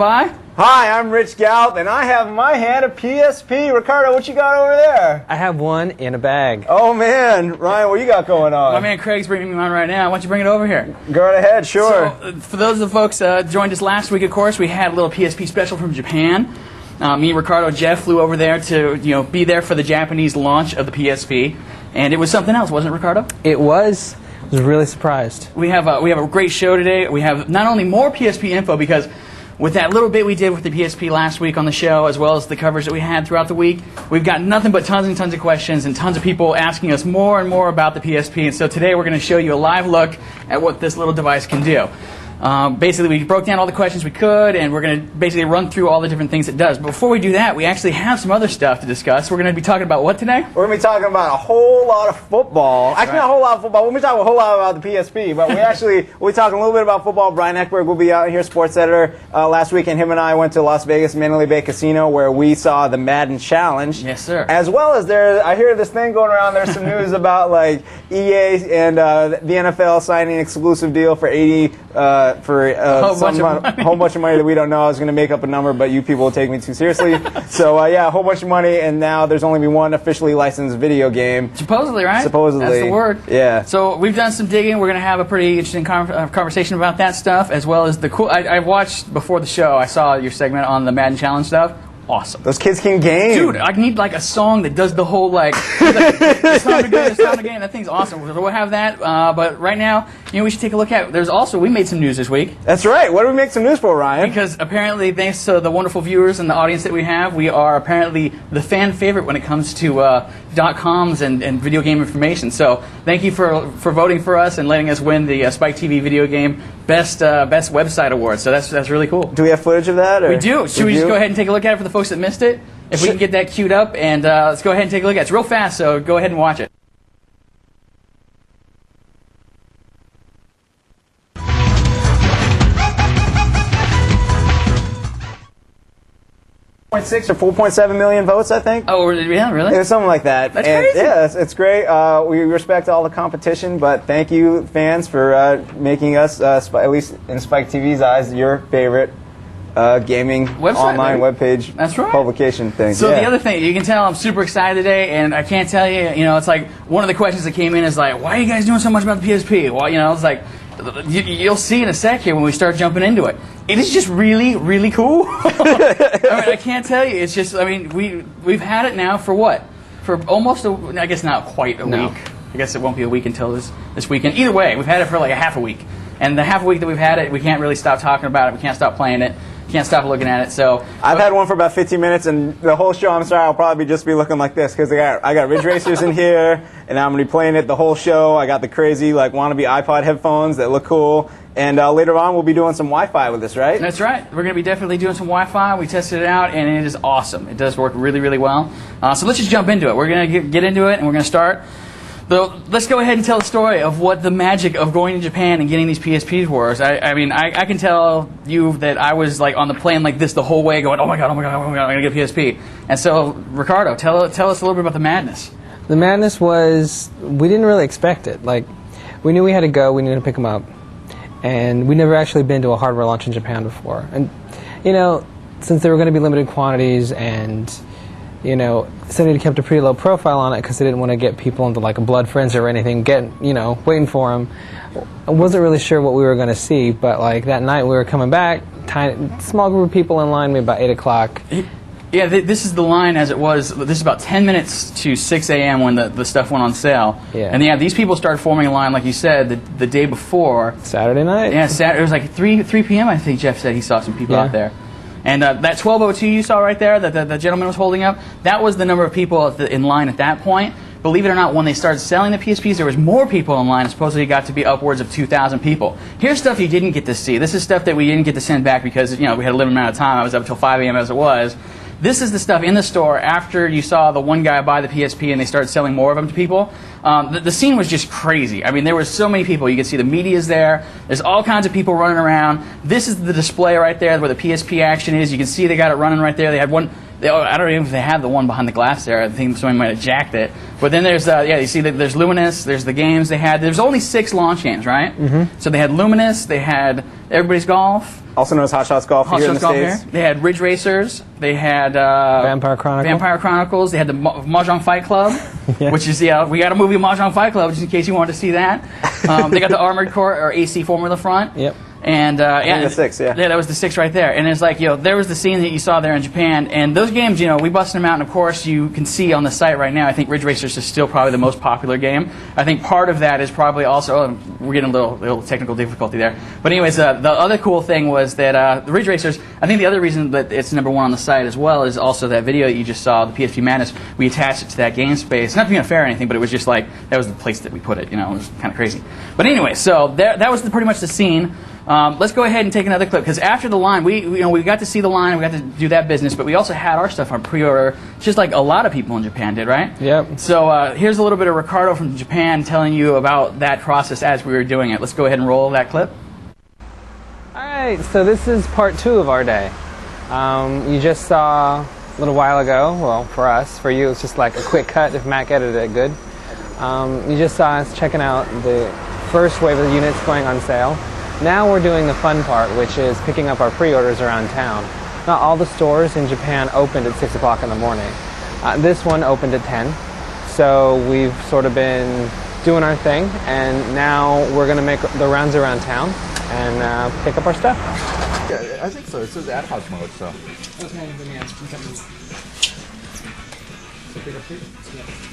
Bye. Hi, I'm Rich Galp, and I have in my hand a PSP. Ricardo, what you got over there? I have one in a bag. Oh, man. Ryan, what you got going on? My man Craig's bringing me one right now. Why don't you bring it over here? Go right ahead, sure. So, for those of the folks joined us last week, of course, we had a little PSP special from Japan. Me, Ricardo, Jeff flew over there to be there for the Japanese launch of the PSP, and it was something else, wasn't it, Ricardo? It was. I was really surprised. We have a great show today. We have not only more PSP info, because with that little bit we did with the PSP last week on the show, as well as the coverage that we had throughout the week, we've got nothing but tons and tons of questions and tons of people asking us more and more about the PSP. And so today we're going to show you a live look at what this little device can do. Basically, we broke down all the questions we could, and we're going to basically run through all the different things it does. But before we do that, we actually have some other stuff to discuss. We're going to be talking about what today? We're going to be talking about a whole lot of football. Actually, not a whole lot of football. We'll be talking a whole lot about the PSP, but we'll be talking a little bit about football. Brian Eckberg will be out here, sports editor, last week, and him and I went to Las Vegas Mandalay Bay Casino, where we saw the Madden Challenge. Yes, sir. As well as I hear this thing going around, there's some news about like EA and the NFL signing an exclusive deal for a whole bunch of money that we don't know. I was going to make up a number, but you people will take me too seriously. So, yeah, a whole bunch of money, and now there's only been one officially licensed video game. Supposedly, right? Supposedly. That's the word. Yeah. So we've done some digging. We're going to have a pretty interesting conversation about that stuff, as well as the cool... I watched before the show, I saw your segment on the Madden Challenge stuff. Awesome. Those kids can game. Dude, I need like a song that does the whole it's time to go, it's time to game. That thing's awesome. We'll have that. But right now, we should take a look at. We made some news this week. That's right. What did we make some news for, Ryan? Because apparently, thanks to the wonderful viewers and the audience that we have, we are apparently the fan favorite when it comes to .coms and video game information. So thank you for voting for us and letting us win the Spike TV Video Game Best Website Award. So that's really cool. Do we have footage of that? Or? We do. Should we just go ahead and take a look at it for the folks that missed it? If we can get that queued up, and let's go ahead and take a look at it. It's real fast, so go ahead and watch it. .6 or 4.7 million votes, I think. Oh, yeah, really? It was something like that. That's crazy. Yeah, it's great. We respect all the competition, but thank you, fans, for making us, at least in Spike TV's eyes, your favorite gaming website, online webpage publication thing. So the other thing, you can tell I'm super excited today, and I can't tell you, it's like one of the questions that came in is like, why are you guys doing so much about the PSP? Well, it's like, you'll see in a sec here when we start jumping into it. It is just really, really cool. I can't tell you. It's just, we've had it now for what? For almost, I guess not quite a week. I guess it won't be a week until this weekend. Either way, we've had it for like a half a week. And the half a week that we've had it, we can't really stop talking about it. We can't stop playing it. Can't stop looking at it. So I've had one for about 15 minutes, and the whole show, I'm sorry, I'll probably just be looking like this because I got Ridge Racers in here, and I'm gonna be playing it the whole show. I got the crazy wannabe iPod headphones that look cool, and later on we'll be doing some Wi-Fi with this, right? That's right. We're gonna be definitely doing some Wi-Fi. We tested it out, and it is awesome. It does work really, really well. So let's just jump into it. We're gonna get into it, and we're gonna start. Let's go ahead and tell the story of what the magic of going to Japan and getting these PSPs was. I can tell you that I was like on the plane like this the whole way going, oh my god, I'm going to get a PSP. And so, Ricardo, tell us a little bit about the madness. The madness was, we didn't really expect it. Like, we knew we had to go, we needed to pick them up. And we'd never actually been to a hardware launch in Japan before. And, since there were going to be limited quantities and... Sony kept a pretty low profile on it because they didn't want to get people into like a blood frenzy or anything, waiting for them. I wasn't really sure what we were going to see, but like that night we were coming back, small group of people in line, maybe about 8 o'clock. Yeah, this is the line as it was. This is about 10 minutes to 6 a.m. when the stuff went on sale. Yeah. And these people started forming a line, like you said, the day before. Saturday night? Yeah, it was like 3 p.m. I think Jeff said he saw some people out there. And that 1202 you saw right there, that the gentleman was holding up, that was the number of people in line at that point. Believe it or not, when they started selling the PSPs, there was more people in line. Supposedly it got to be upwards of 2,000 people. Here's stuff you didn't get to see. This is stuff that we didn't get to send back because we had a limited amount of time. I was up until 5 a.m. as it was. This is the stuff in the store after you saw the one guy buy the PSP and they started selling more of them to people. The scene was just crazy. There were so many people. You can see the media's there. There's all kinds of people running around. This is the display right there where the PSP action is. You can see they got it running right there. They had one I don't even know if they have the one behind the glass there. I think somebody might have jacked it. But then there's, you see that there's Luminous, there's the games they had. There's only 6 launch games, right? Mm-hmm. So they had Luminous, they had Everybody's Golf. Also known as Hot Shots Golf here in the States. They had Ridge Racers. They had Vampire Chronicles. They had the Mahjong Fight Club, which is, we got a movie Mahjong Fight Club, just in case you wanted to see that. They got the Armored Core, or AC Formula Front. Yep. And the 6, yeah, that was the 6 right there. And it's like, there was the scene that you saw there in Japan, and those games, we busted them out. And of course, you can see on the site right now. I think Ridge Racers is still probably the most popular game. I think part of that is probably also we're getting a little technical difficulty there. But anyways, the other cool thing was that the Ridge Racers. I think the other reason that it's #1 on the site as well is also that video that you just saw, the PSP Madness. We attached it to that game space. Not to be unfair or anything, but it was just like that was the place that we put it. It was kind of crazy. But anyway, so that was pretty much the scene. Let's go ahead and take another clip, because after the line, we got to see the line, we got to do that business, but we also had our stuff on pre-order, just like a lot of people in Japan did, right? Yep. So here's a little bit of Ricardo from Japan telling you about that process as we were doing it. Let's go ahead and roll that clip. All right, so this is part 2 of our day. You just saw a little while ago, well, for us, for you, it's just like a quick cut if Mac edited it good. You just saw us checking out the first wave of units going on sale. Now we're doing the fun part, which is picking up our pre-orders around town. Not all the stores in Japan opened at 6 o'clock in the morning. This one opened at 10, so we've sort of been doing our thing, and now we're going to make the rounds around town and pick up our stuff. Yeah, I think so. It says ad hoc mode, so. Okay, let me ask. You're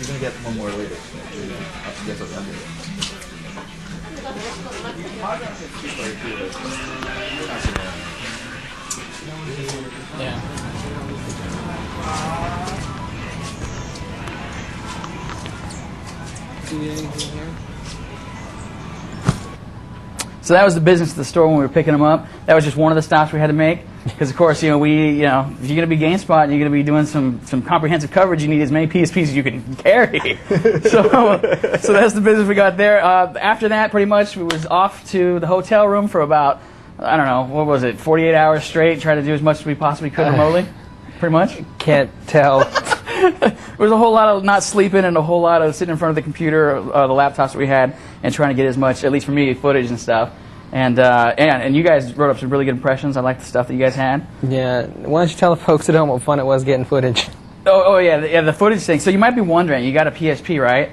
going to get one more later. Yes, okay. Yeah. So that was the business of the store when we were picking them up. That was just one of the stops we had to make. Because, of course, if you're going to be GameSpot and you're going to be doing some comprehensive coverage, you need as many PSPs as you can carry. so that's the business we got there. After that, pretty much, we was off to the hotel room for about, 48 hours straight, trying to do as much as we possibly could remotely, pretty much. Can't tell. There was a whole lot of not sleeping and a whole lot of sitting in front of the computer, the laptops that we had, and trying to get as much, at least for me, footage and stuff. And you guys wrote up some really good impressions. I like the stuff that you guys had. Yeah. Why don't you tell the folks at home what fun it was getting footage? Yeah, the footage thing. So you might be wondering, you got a PSP, right?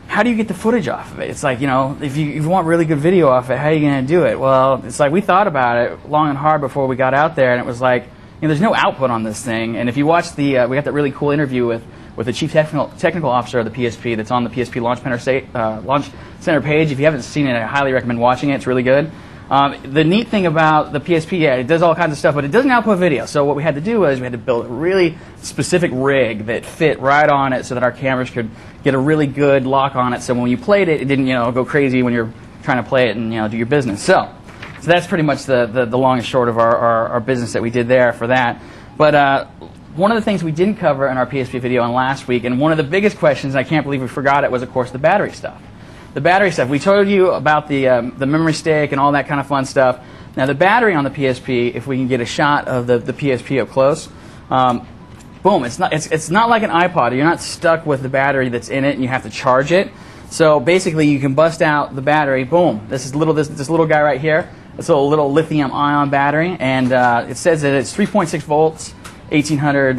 How do you get the footage off of it? It's like, if you want really good video off it, how are you going to do it? Well, it's like we thought about it long and hard before we got out there, and it was like, there's no output on this thing. And if you watch we got that really cool interview with the chief technical officer of the PSP that's on the PSP Launch Center page. If you haven't seen it, I highly recommend watching it. It's really good. The neat thing about the PSP, it does all kinds of stuff, but it doesn't output video. So what we had to do was we had to build a really specific rig that fit right on it so that our cameras could get a really good lock on it. So when you played it, it didn't go crazy when you're trying to play it and do your business. So that's pretty much the long and short of our business that we did there for that. But one of the things we didn't cover in our PSP video on last week, and one of the biggest questions, and I can't believe we forgot it, was, of course, the battery stuff. The battery stuff. We told you about the memory stick and all that kind of fun stuff. Now, the battery on the PSP, if we can get a shot of the PSP up close, boom, it's not like an iPod. You're not stuck with the battery that's in it, and you have to charge it. So basically, you can bust out the battery. Boom, this little guy right here. It's a little lithium-ion battery, and it says that it's 3.6 volts, 1800.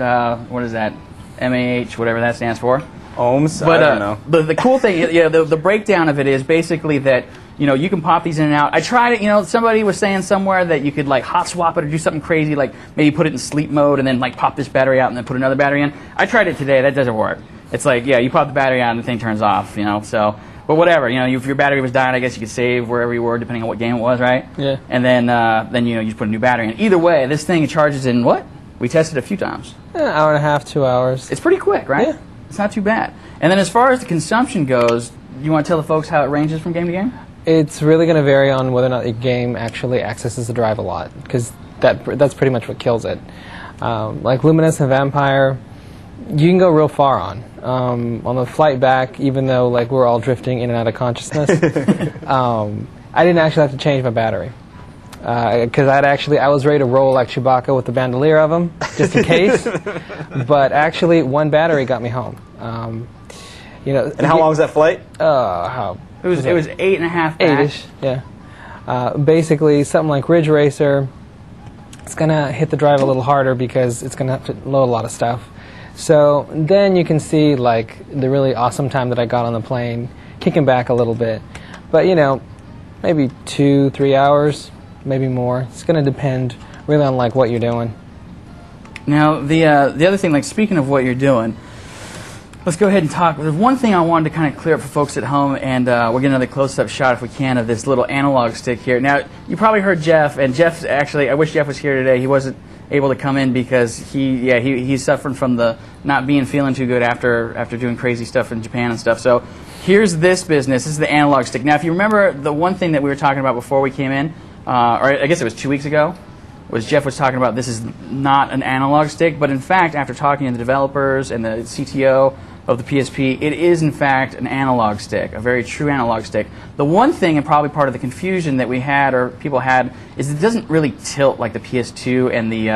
What is that? mAh, whatever that stands for. Ohms. But I don't know. the cool thing, the breakdown of it is basically that you can pop these in and out. I tried it. Somebody was saying somewhere that you could like hot swap it or do something crazy, like maybe put it in sleep mode and then like pop this battery out and then put another battery in. I tried it today. That doesn't work. It's like you pop the battery out and the thing turns off. So. But whatever, if your battery was dying, I guess you could save wherever you were, depending on what game it was, right? Yeah. And then you just put a new battery in. Either way, this thing charges in what? We tested it a few times. An hour and a half, 2 hours. It's pretty quick, right? Yeah. It's not too bad. And then as far as the consumption goes, you want to tell the folks how it ranges from game to game? It's really going to vary on whether or not the game actually accesses the drive a lot, because that's pretty much what kills it. Like Luminous and Vampire, you can go real far on. On the flight back, even though like we're all drifting in and out of consciousness, I didn't actually have to change my battery. because I was ready to roll like Chewbacca with the bandolier of them, just in case. But actually, one battery got me home. And how long was that flight? It was 8.5 back. 8-ish, yeah. Basically, something like Ridge Racer, it's going to hit the drive a little harder because it's going to have to load a lot of stuff. So then you can see like the really awesome time that I got on the plane, kicking back a little bit. But maybe 2-3 hours, maybe more. It's going to depend really on like what you're doing. Now the other thing, like speaking of what you're doing, let's go ahead and talk. There's one thing I wanted to kind of clear up for folks at home, and we'll get another close-up shot if we can of this little analog stick here. Now, you probably heard Jeff, and Jeff actually, I wish Jeff was here today. He wasn't able to come in because he's suffering from the not feeling too good after doing crazy stuff in Japan and stuff. So here's this business. This is the analog stick. Now, if you remember the one thing that we were talking about before we came in, or I guess it was 2 weeks ago, was Jeff was talking about this is not an analog stick, but in fact, after talking to the developers and the CTO of the PSP, it is in fact an analog stick, a very true analog stick. The one thing, and probably part of the confusion that we had or people had, is it doesn't really tilt like the PS2 and the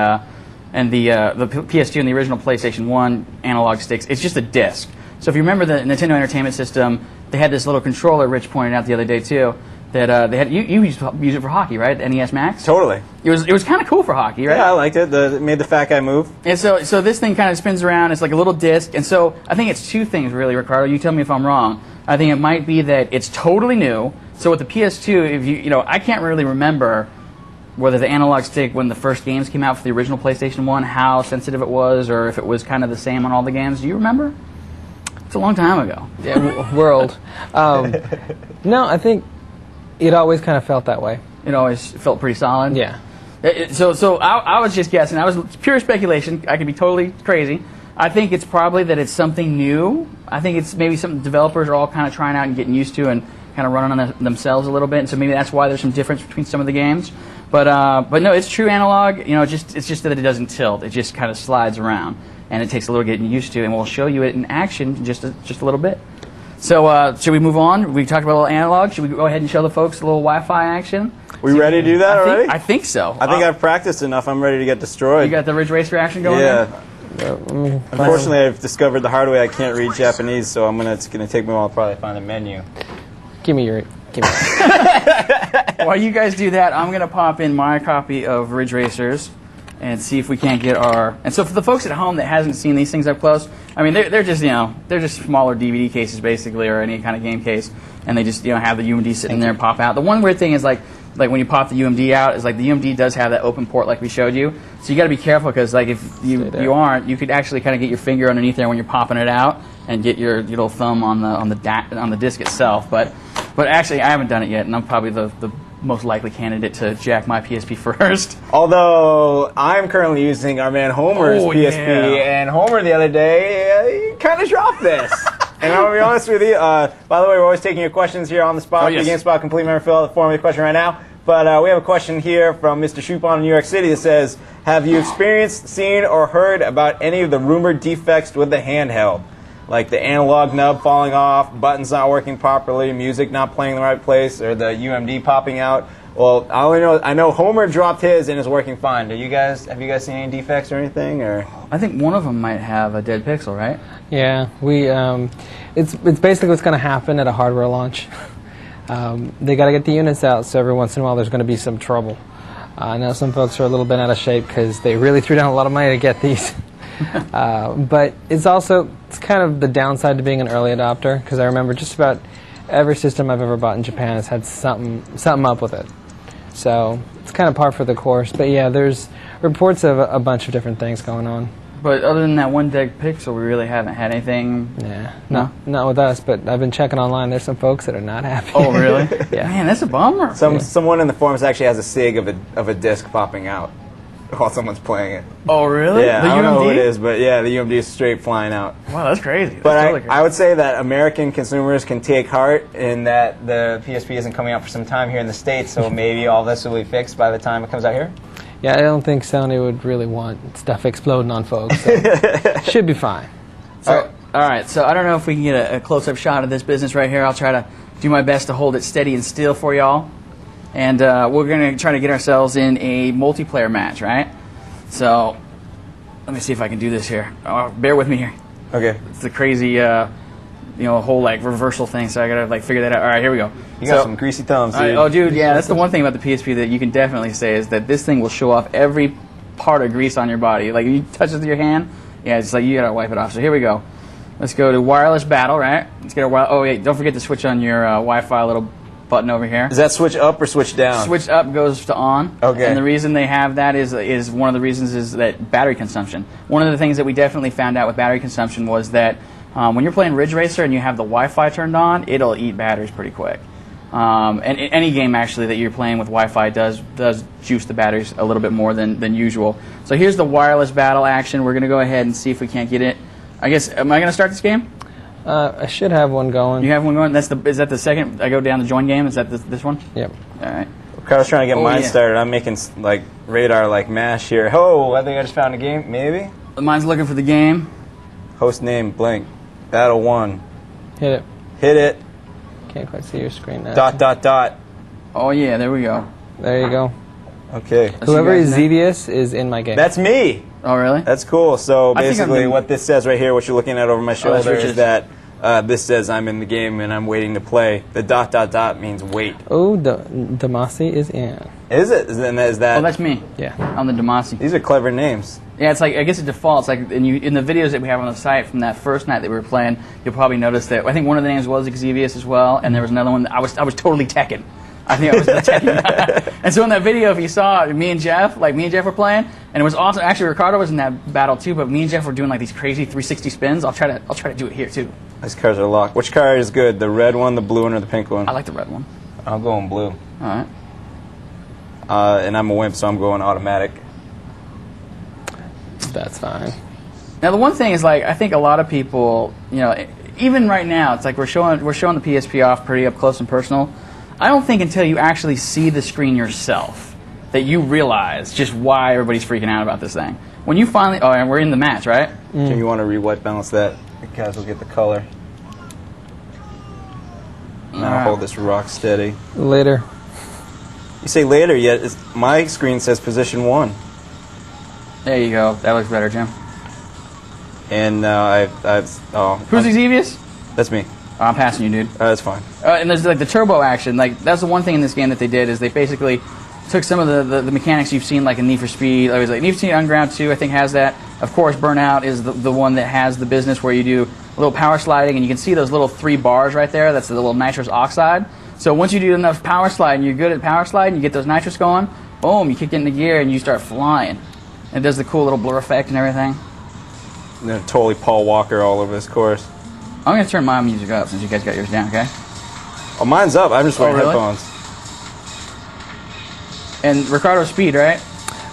PS2 and the original PlayStation 1 analog sticks. It's just a disc. So if you remember the Nintendo Entertainment System, they had this little controller. Rich pointed out the other day too. That they had, you used to use it for hockey, right? The NES Max. Totally. It was kind of cool for hockey, right? Yeah, I liked it. It made the fat guy move. And so this thing kind of spins around. It's like a little disc. And so I think it's two things really, Ricardo. You tell me if I'm wrong. I think it might be that it's totally new. So with the PS2, if I can't really remember whether the analog stick when the first games came out for the original PlayStation 1, how sensitive it was, or if it was kind of the same on all the games. Do you remember? It's a long time ago. Yeah, we're old. No, I think it always kind of felt that way. It always felt pretty solid? Yeah. So I was just guessing. It's pure speculation. I could be totally crazy. I think it's probably that it's something new. I think it's maybe something developers are all kind of trying out and getting used to and kind of running on themselves a little bit. And so maybe that's why there's some difference between some of the games. But no, it's true analog. It's just that it doesn't tilt. It just kind of slides around. And it takes a little getting used to. And we'll show you it in action in just a little bit. So should we move on? We talked about a little analog. Should we go ahead and show the folks a little Wi-Fi action? We ready to do that already? I think so. I think I've practiced enough. I'm ready to get destroyed. You got the Ridge Racer action going there? Unfortunately, I've discovered the hard way I can't read Japanese, so it's going to take me a while to probably find the menu. Give me While you guys do that, I'm going to pop in my copy of Ridge Racers and see if we can't get our... And so for the folks at home that hasn't seen these things up close, I mean, they're just, they're just smaller DVD cases, basically, or any kind of game case, and they just, have the UMD sitting there and pop out. The one weird thing is, like when you pop the UMD out, is like the UMD does have that open port like we showed you, so you got to be careful, because like if you aren't, you could actually kind of get your finger underneath there when you're popping it out and get your little thumb on the disc itself. But actually, I haven't done it yet, and I'm probably the most likely candidate to jack my PSP first. Although I'm currently using our man Homer's PSP, and Homer the other day he kind of dropped this. And I'm going to be honest with you, by the way, we're always taking your questions here on the spot. The GameSpot Complete Member Fill out the form of the question right now. But we have a question here from Mr. Shupon in New York City that says, have you experienced, seen, or heard about any of the rumored defects with the handheld? Like the analog nub falling off, buttons not working properly, music not playing in the right place, or the UMD popping out. Well, I know Homer dropped his and is working fine. Have you guys seen any defects or anything? Or I think one of them might have a dead pixel, right? Yeah, it's basically what's going to happen at a hardware launch. They got to get the units out, so every once in a while there's going to be some trouble. I know some folks are a little bit out of shape because they really threw down a lot of money to get these. But it's kind of the downside to being an early adopter, because I remember just about every system I've ever bought in Japan has had something up with it. So it's kind of par for the course. But yeah, there's reports of a bunch of different things going on. But other than that one dead pixel, we really haven't had anything. Yeah, not with us. But I've been checking online. There's some folks that are not happy. Oh, really? Yeah. Man, that's a bummer. Someone in the forums actually has a SIG of a disc popping out while someone's playing it. Oh, really? Yeah, I don't know who it is, but yeah, the UMD is straight flying out. Wow, that's crazy. But I would say that American consumers can take heart in that the PSP isn't coming out for some time here in the States, so maybe all this will be fixed by the time it comes out here? Yeah, I don't think Sony would really want stuff exploding on folks. So should be fine. All right, so I don't know if we can get a close-up shot of this business right here. I'll try to do my best to hold it steady and still for y'all. and we're going to try to get ourselves in a multiplayer match, right? So let me see if I can do this here. Bear with me here. Okay. It's the crazy, whole like reversal thing. So I gotta like figure that out. All right, here we go. You got some greasy thumbs, dude. Oh, dude, yeah. That's the one thing about the PSP that you can definitely say is that this thing will show off every part of grease on your body. Like, if you touch it with your hand, yeah, it's like you gotta wipe it off. So here we go. Let's go to wireless battle, right? Let's get our oh, yeah, don't forget to switch on your Wi-Fi little button over here. Is that switch up or switch down? Switch up goes to on. Okay. And the reason they have that is one of the reasons is that battery consumption. One of the things that we definitely found out with battery consumption was that when you're playing Ridge Racer and you have the Wi-Fi turned on, it'll eat batteries pretty quick. And any game actually that you're playing with Wi-Fi does juice the batteries a little bit more than usual. So here's the wireless battle action. We're going to go ahead and see if we can't get it. I guess, am I going to start this game? I should have one going. You have one going? Is that the second? I go down to join game? Is that this one? Yep. All right. I was trying to get mine yeah. started. I'm making like radar like mash here. Oh, I think I just found a game. Maybe. Mine's looking for the game. Host name blank. Battle 1. Hit it. Hit it. Can't quite see your screen now. Dot. Oh yeah, there we go. There you go. Okay. Whoever you is guys know. Xevious is in my game. That's me. Oh really? That's cool. So I think I've basically, been- what this says right here, what you're looking at over my shoulder, Richard's. is that this says I'm in the game and I'm waiting to play. The dot means wait. Oh, Damasi is in. Is it? Is that? Oh, that's me. Yeah. I'm the Damasi. These are clever names. Yeah, it's like I guess it defaults like in the videos that we have on the site from that first night that we were playing. You'll probably notice that I think one of the names was Xevious as well, and there was another one that I was totally Tekken. I think I was the Tekken guy. And so in that video, if you saw me and Jeff were playing, and it was awesome. Actually, Ricardo was in that battle too, but me and Jeff were doing like these crazy 360 spins. I'll try to do it here too. These cars are locked. Which car is good? The red one, the blue one, or the pink one? I like the red one. I'm going blue. All right. And I'm a wimp, so I'm going automatic. That's fine. Now the one thing is like I think a lot of people, even right now, it's like we're showing the PSP off pretty up close and personal. I don't think until you actually see the screen yourself that you realize just why everybody's freaking out about this thing. When you finally, and we're in the match, right? Jim, you want to re-white balance that? Because we'll get the color. Now Alright. hold this rock steady. Later. You say later, yet my screen says position 1. There you go. That looks better, Jim. And now Who's Xevious? That's me. Oh, I'm passing you, dude. That's fine. And there's like the turbo action. Like that's the one thing in this game that they did is they basically took some of the mechanics you've seen like in Need for Speed. It was like Need for Speed Underground 2, I think has that. Of course, Burnout is the one that has the business where you do a little power sliding, and you can see those little 3 bars right there. That's the little nitrous oxide. So once you do enough power sliding, you're good at power sliding. You get those nitrous going. Boom! You kick it into gear and you start flying. And it does the cool little blur effect and everything. I'm gonna totally Paul Walker all over this course. I'm gonna turn my music up since you guys got yours down, okay? Oh, mine's up. I'm just wearing really? headphones. And Ricardo's speed, right?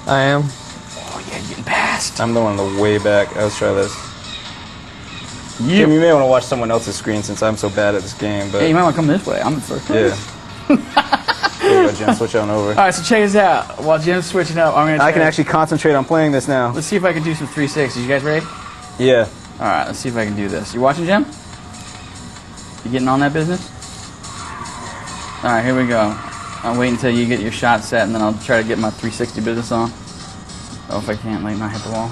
I am. Oh yeah, you're getting past. I'm the one in the way back. Let's try this. Yeah. Jim, you may want to watch someone else's screen since I'm so bad at this game. But Hey, you might want to come this way. I'm the first. yeah. There you go, Jim. Switch on over. All right, so check this out. While Jim's switching up, I'm gonna. I can actually concentrate on playing this now. Let's see if I can do some 360s. You guys ready? Yeah. All right, let's see if I can do this. You watching, Jim? You getting on that business? All right, here we go. I'll wait until you get your shot set, and then I'll try to get my 360 business on. Oh, if I can't, like, not hit the wall.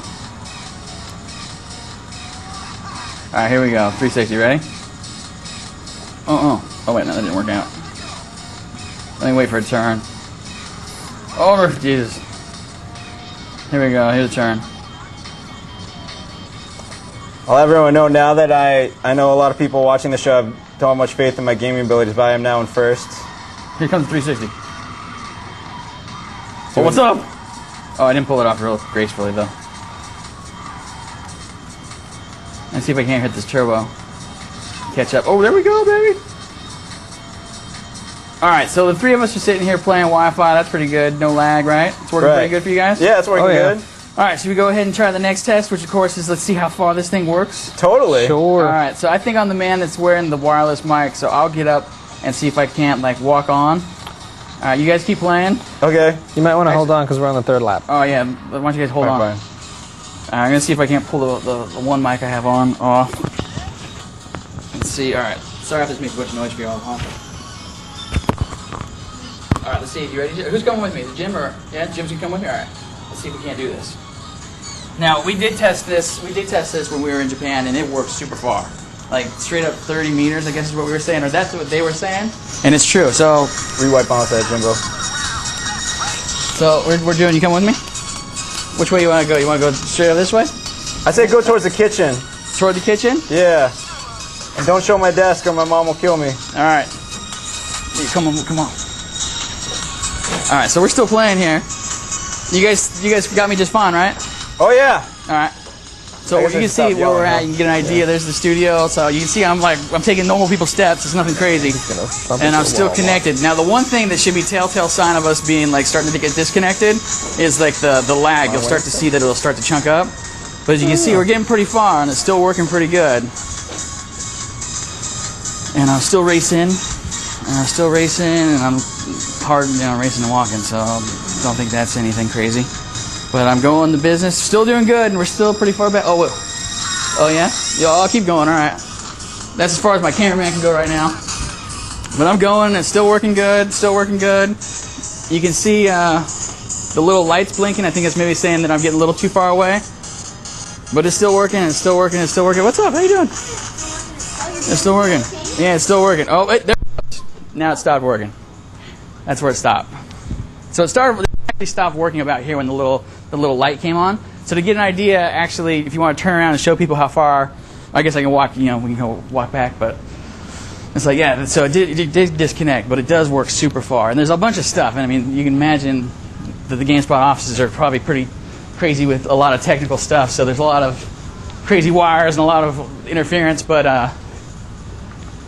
All right, here we go. 360, ready? Oh, wait, no, that didn't work out. Let me wait for a turn. Over, Jesus. Here we go, here's a turn. I'll let everyone know now that I know a lot of people watching the show don't have much faith in my gaming abilities, but I am now in first. Here comes the 360. Oh, what's up? Oh, I didn't pull it off real gracefully, though. Let's see if I can't hit this turbo. Catch up. Oh, there we go, baby. All right, so the 3 of us are sitting here playing Wi-Fi. That's pretty good. No lag, right? It's working pretty good for you guys? Yeah, it's working good. All right, should we go ahead and try the next test, which, of course, is let's see how far this thing works? Totally. Sure. All right, so I think I'm the man that's wearing the wireless mic, so I'll get up and see if I can't, like, walk on. All right, you guys keep playing. Okay. You might want to hold on because we're on the 3rd lap. Oh, yeah, why don't you guys hold on? Fine. I'm going to see if I can't pull the one mic I have on off. Let's see. All right. Sorry if this makes a bunch of noise for y'all. Huh? All right, let's see. You ready? Who's coming with me? The Jim or Jim's gonna come with me. All right. Let's see if we can't do this. Now we did test this. We did test this when we were in Japan, and it worked super far. Like straight up 30 meters, I guess is what we were saying, or that's what they were saying. And it's true. So Rewipe on that, Jimbo. So we're doing. You come with me? Which way you want to go? You want to go straight up this way? I say go towards the kitchen. Toward the kitchen? Yeah. And don't show my desk or my mom will kill me. All right. Here, come on, come on. All right, so we're still playing here. You guys got me just fine, right? Oh yeah. All right. So you can see where we're at. You can get an idea. There's the studio. So you can see I'm taking normal people's steps. It's nothing crazy. And I'm still connected. Now the one thing that should be telltale sign of us being like starting to get disconnected is like the lag. You'll start to see that it'll start to chunk up. But as you can see, we're getting pretty far, and it's still working pretty good. And I'm still racing, and I'm hard, racing and walking, so I don't think that's anything crazy. But I'm going the business, still doing good, and we're still pretty far back. Oh, yeah? Yeah, I'll keep going, all right. That's as far as my cameraman can go right now. But I'm going, and it's still working good, You can see the little lights blinking. I think it's maybe saying that I'm getting a little too far away. But it's still working, What's up? How you doing? It's still working. Yeah, it's still working. Oh, wait, there it goes. Now it stopped working. That's where it stopped. So it actually stopped working about here when the little light came on. So to get an idea, actually, if you want to turn around and show people how far, I guess I can walk, we can go walk back, but it's like, yeah, so it did disconnect, but it does work super far. And there's a bunch of stuff, and I mean, you can imagine that the GameSpot offices are probably pretty crazy with a lot of technical stuff, so there's a lot of crazy wires and a lot of interference, but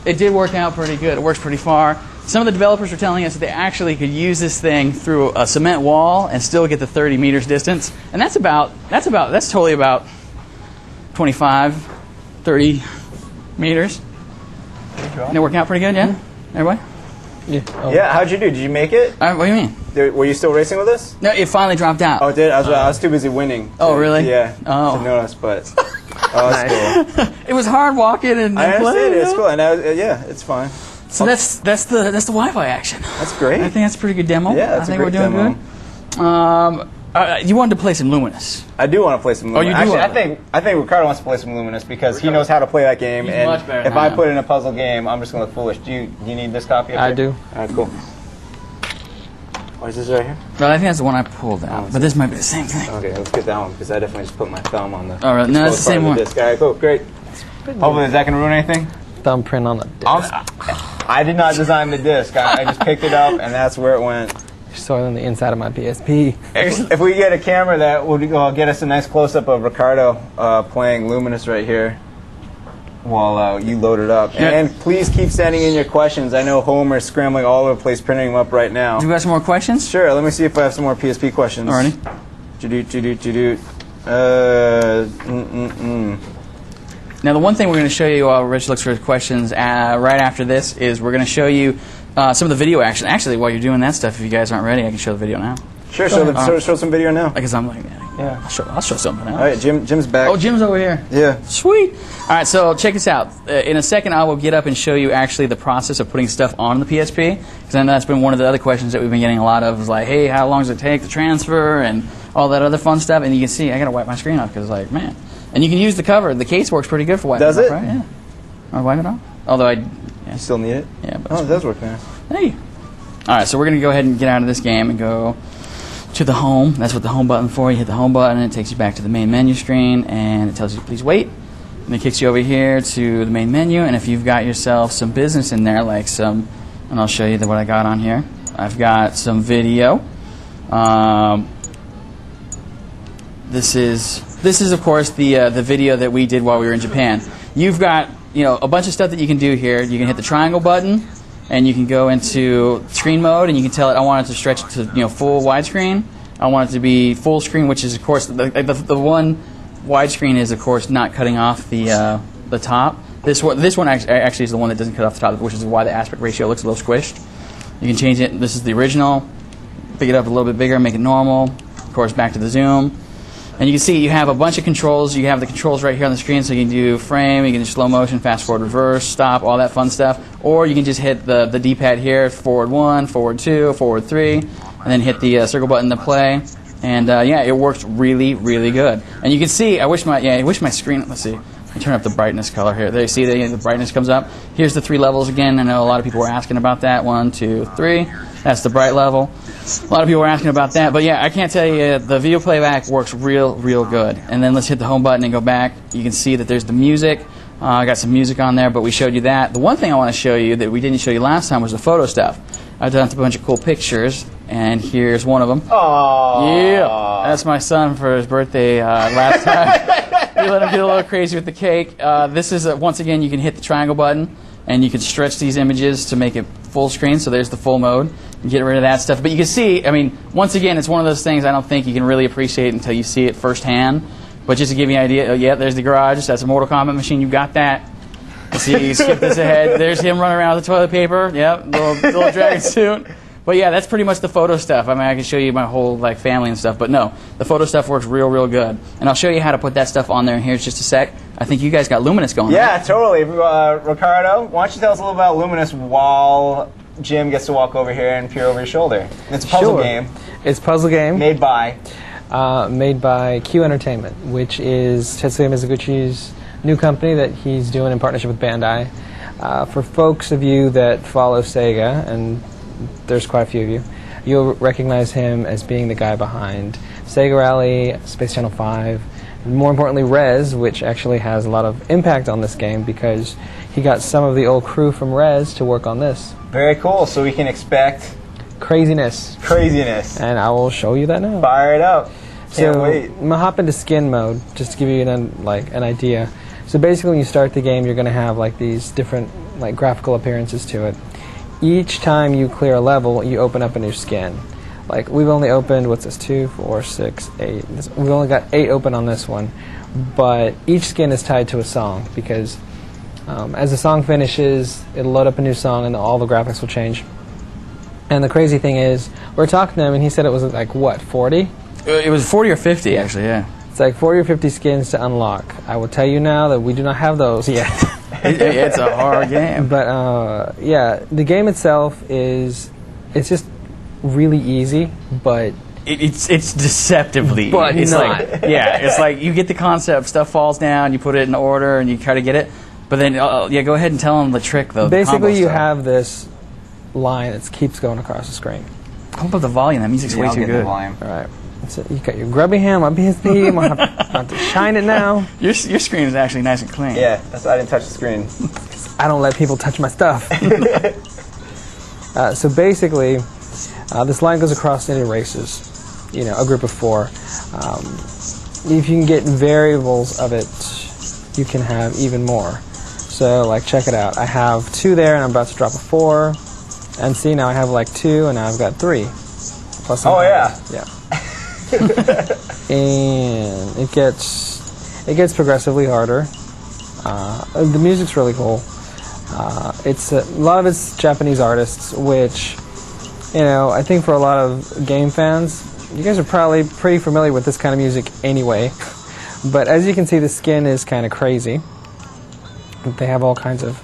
it did work out pretty good. It works pretty far. Some of the developers were telling us that they actually could use this thing through a cement wall and still get the 30 meters distance, and that's totally about 25, 30 meters. Did it work out pretty good? Yeah, everybody. Yeah. Oh. Yeah. How'd you do? Did you make it? What do you mean? Were you still racing with us? No, it finally dropped out. Oh, it did? I was too busy winning. Oh, really? Yeah. Oh. To notice, but that's cool. It was hard walking and I understand playing. it. It's cool, and yeah, it's fine. So that's the Wi-Fi action. That's great. I think that's a pretty good demo. Yeah, that's I think a great we're doing demo. good. You wanted to play some Luminous. I do want to play some Luminous. Oh, you do? Actually, I think Ricardo wants to play some Luminous because he knows how to play that game. He's and much better if than I I put in a puzzle game, I'm just going to look foolish. Do you need this copy? I do. All right, cool. Oh, is this right here? But I think that's the one I pulled out. But this might be the same thing. Okay, let's get that one because I definitely just put my thumb on the. All right, no, that's the same one. Disc. All right, cool, great. Hopefully, is that going to ruin anything? Thumbprint on the disc. I did not design the disc. I just picked it up, and that's where it went. You're soiling the inside of my PSP. If we get a camera that will get us a nice close-up of Ricardo playing Luminous right here while you load it up. Yeah. And please keep sending in your questions. I know Homer's scrambling all over the place printing them up right now. Do you got some more questions? Sure, let me see if I have some more PSP questions. Alrighty. Now, the one thing we're going to show you while Rich looks for questions right after this is we're going to show you some of the video action. Actually, while you're doing that stuff, if you guys aren't ready, I can show the video now. Sure, show some video now. Because I'm like, Yeah. I'll show something now. All right, Jim's back. Oh, Jim's over here. Yeah. Sweet. All right, so check this out. In a second, I will get up and show you actually the process of putting stuff on the PSP, because I know that's been one of the other questions that we've been getting a lot of, is like, hey, how long does it take to transfer and all that other fun stuff. And you can see I got to wipe my screen off because, like, man. And you can use the cover. The case works pretty good for wiping Does it it? off, right? Yeah. I'll wipe it off. Although You still need it? Yeah, but it does work nice. hey. All right, so we're going to go ahead and get out of this game and go to the home. That's what the home button for. You hit the home button, and it takes you back to the main menu screen, and it tells you please wait. And it kicks you over here to the main menu, and if you've got yourself some business in there, like some, and I'll show you what I got on here. I've got some video. This is of course the video that we did while we were in Japan. You've got a bunch of stuff that you can do here. You can hit the triangle button, and you can go into screen mode, and you can tell it I want it to stretch to full widescreen. I want it to be full screen, which is of course the one widescreen is of course not cutting off the top. This one actually is the one that doesn't cut off the top, which is why the aspect ratio looks a little squished. You can change it. This is the original. Pick it up a little bit bigger, make it normal. Of course, back to the zoom. And you can see you have a bunch of controls. You have the controls right here on the screen, so you can do frame, you can do slow motion, fast forward, reverse, stop, all that fun stuff. Or you can just hit the D-pad here, forward 1, forward 2, forward 3, and then hit the circle button to play. And yeah, it works really, really good. And you can see, I wish my screen, let's see. Let me turn up the brightness color here. There you see the brightness comes up. Here's the 3 levels again. I know a lot of people were asking about that. 1, 2, 3. That's the bright level. A lot of people were asking about that. But yeah, I can't tell you, the video playback works real, real good. And then let's hit the home button and go back. You can see that there's the music. I got some music on there, but we showed you that. The one thing I want to show you that we didn't show you last time was the photo stuff. I've done a bunch of cool pictures, and here's one of them. Aww. Yeah, that's my son for his birthday last time. We let him get a little crazy with the cake. This is, once again, you can hit the triangle button, and you can stretch these images to make it full screen, so there's the full mode. You get rid of that stuff. But you can see, I mean, once again, it's one of those things I don't think you can really appreciate until you see it firsthand. But just to give you an idea, yeah, there's the garage. That's a Mortal Kombat machine. You got that. See, you skip this ahead. There's him running around with the toilet paper. Yep, little dragon suit. But yeah, that's pretty much the photo stuff. I mean, I can show you my whole family and stuff. But no, the photo stuff works real, real good. And I'll show you how to put that stuff on there in here in just a sec. I think you guys got Luminous going. Yeah, right? totally. Ricardo, why don't you tell us a little about Luminous while Jim gets to walk over here and peer over your shoulder? It's a puzzle game. It's a puzzle game. Made by Q Entertainment, which is Tetsuya Mizuguchi's new company that he's doing in partnership with Bandai. For folks of you that follow Sega, and there's quite a few of you, you'll recognize him as being the guy behind Sega Rally, Space Channel 5, and more importantly Rez, which actually has a lot of impact on this game because he got some of the old crew from Rez to work on this. Very cool, so we can expect Craziness. And I will show you that now. Fire it up. Can't wait. I'm going to hop into skin mode just to give you an idea. So basically when you start the game, you're going to have these different graphical appearances to it. Each time you clear a level, you open up a new skin. We've only opened, what's this, 2, 4, 6, 8. We've only got 8 open on this one. But each skin is tied to a song because as the song finishes, it'll load up a new song and all the graphics will change. And the crazy thing is, we're talking to him and he said it was 40? It was 40 or 50, actually, yeah. It's 40 or 50 skins to unlock. I will tell you now that we do not have those yet. It's a hard game. But yeah, the game itself it's just really easy, but it's deceptively. But it's not. It's you get the concept, stuff falls down, you put it in order, and you try to get it. But then, go ahead and tell them the trick, though. Basically, you have this line that keeps going across the screen. Pump up the volume. That music's way too good. All right. So you got your grubby hand, my PSP. I'm going to have to shine it now. Your screen is actually nice and clean. Yeah, that's why I didn't touch the screen. I don't let people touch my stuff. So basically, this line goes across and it erases, a group of 4. If you can get variables of it, you can have even more. So, check it out. I have 2 there, and I'm about to drop a 4. And see, now I have 2, and now I've got 3. Plus yeah. Yeah. And it gets progressively harder. The music's really cool. It's a lot of it's Japanese artists, which, I think for a lot of game fans, you guys are probably pretty familiar with this kind of music anyway. But as you can see, the skin is kind of crazy. They have all kinds of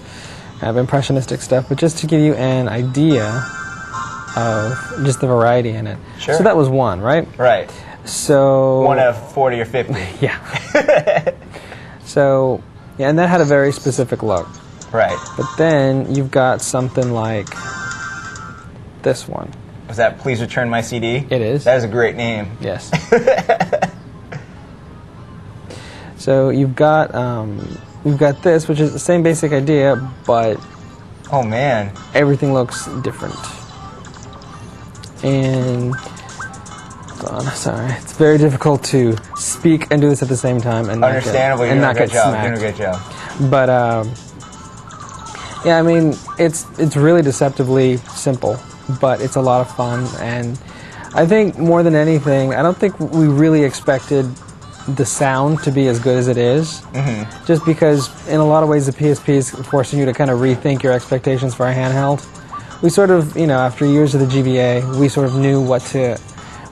impressionistic stuff, but just to give you an idea of just the variety in it. Sure. So that was 1, right? Right. So 1 out of 40 or 50. Yeah. So, yeah, and that had a very specific look. Right. But then you've got something like this one. Was that Please Return My CD? It is. That is a great name. Yes. So you've got this, which is the same basic idea, but oh man, everything looks different. And sorry, it's very difficult to speak and do this at the same time and understandably, and not get smacked. You're doing a good job. But yeah, I mean, it's really deceptively simple, but it's a lot of fun, and I think more than anything, I don't think we really expected the sound to be as good as it is, just because in a lot of ways the PSP is forcing you to kind of rethink your expectations for a handheld. We sort of, after years of the GBA, we sort of knew what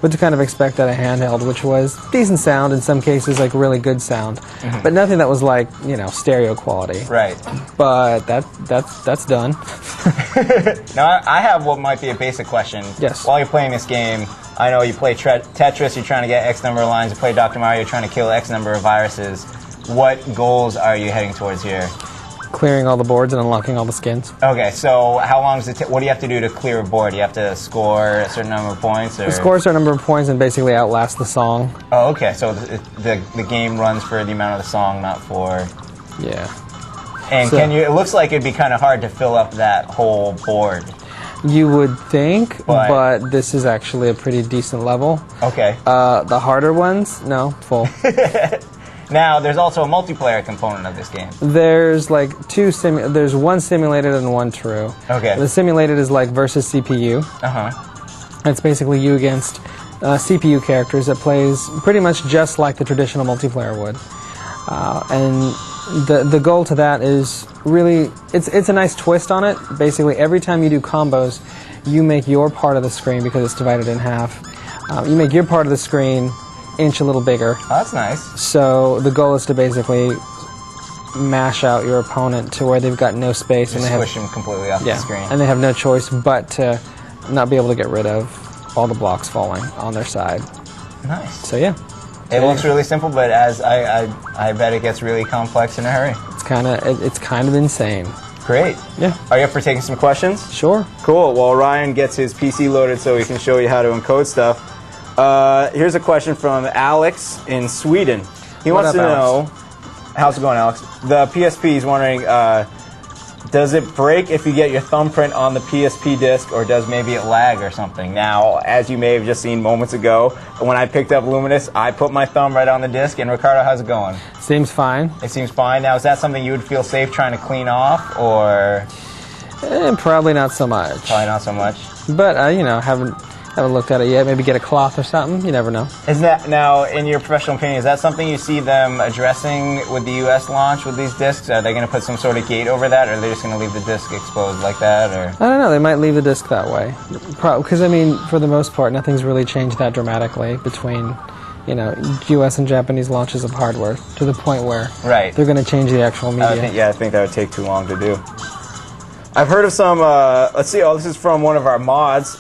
what to kind of expect at a handheld, which was decent sound in some cases, like really good sound, but nothing that was like stereo quality. Right. But that's done. Now I have what might be a basic question. Yes. While you're playing this game, I know you play Tetris. You're trying to get X number of lines. You play Dr. Mario. You're trying to kill X number of viruses. What goals are you heading towards here? Clearing all the boards and unlocking all the skins. Okay, so how long does it take? What do you have to do to clear a board? Do you have to score a certain number of points? Or? Score a certain number of points and basically outlast the song. Oh, okay. So the game runs for the amount of the song, not for... Yeah. And So- it looks like it'd be kind of hard to fill up that whole board. You would think, But- but this is actually a pretty decent level. Okay. The harder ones, no, full. Now, there's also a multiplayer component of this game. There's like there's one simulated and one true. Okay. The simulated is like versus CPU. Uh-huh. It's basically you against CPU characters that plays pretty much just like the traditional multiplayer would. And the goal to that is really, it's a nice twist on it. Basically, every time you do combos, you make your part of the screen, because it's divided in half, you make your part of the screen inch a little bigger. Oh, that's nice. So the goal is to basically mash out your opponent to where they've got no space Just and they squish them completely off the screen. and they have no choice but to not be able to get rid of all the blocks falling on their side. Nice. So yeah, It looks really simple, but as I bet it gets really complex in a hurry. it's kind of insane. Great. Yeah, Are you up for taking some questions? sure. Cool. Well, Ryan gets his PC loaded so he can show you how to encode stuff. Here's a question from Alex in Sweden. He What wants up, to Alex? know, how's it going, Alex? The PSP is wondering, does it break if you get your thumbprint on the PSP disc, or does maybe it lag or something? Now, as you may have just seen moments ago, when I picked up Luminous, I put my thumb right on the disc. And Ricardo, how's it going? Seems fine. It seems fine. Now, is that something you would feel safe trying to clean off, or Probably not so much. probably not so much? But haven't looked at it yet. Maybe get a cloth or something. You never know. Is that, now, in your professional opinion, is that something you see them addressing with the U.S. launch with these discs? Are they going to put some sort of gate over that, or are they just going to leave the disc exposed like that? Or I don't know. They might leave the disc that way, because for the most part, nothing's really changed that dramatically between, U.S. and Japanese launches of hardware to the point where Right. they're going to change the actual media. I think that would take too long to do. I've heard of some, let's see, this is from one of our mods,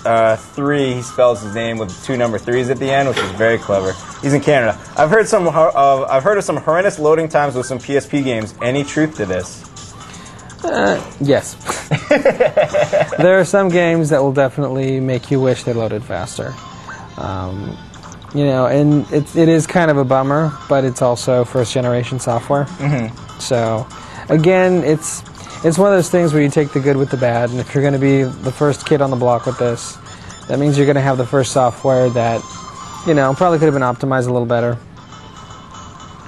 3, he spells his name with 2 number 3s at the end, which is very clever. He's in Canada. I've heard of some horrendous loading times with some PSP games. Any truth to this? Yes. There are some games that will definitely make you wish they loaded faster. And it is kind of a bummer, but it's also first-generation software. Mm-hmm. So, again, it's one of those things where you take the good with the bad, and if you're going to be the first kid on the block with this, that means you're going to have the first software that, probably could have been optimized a little better.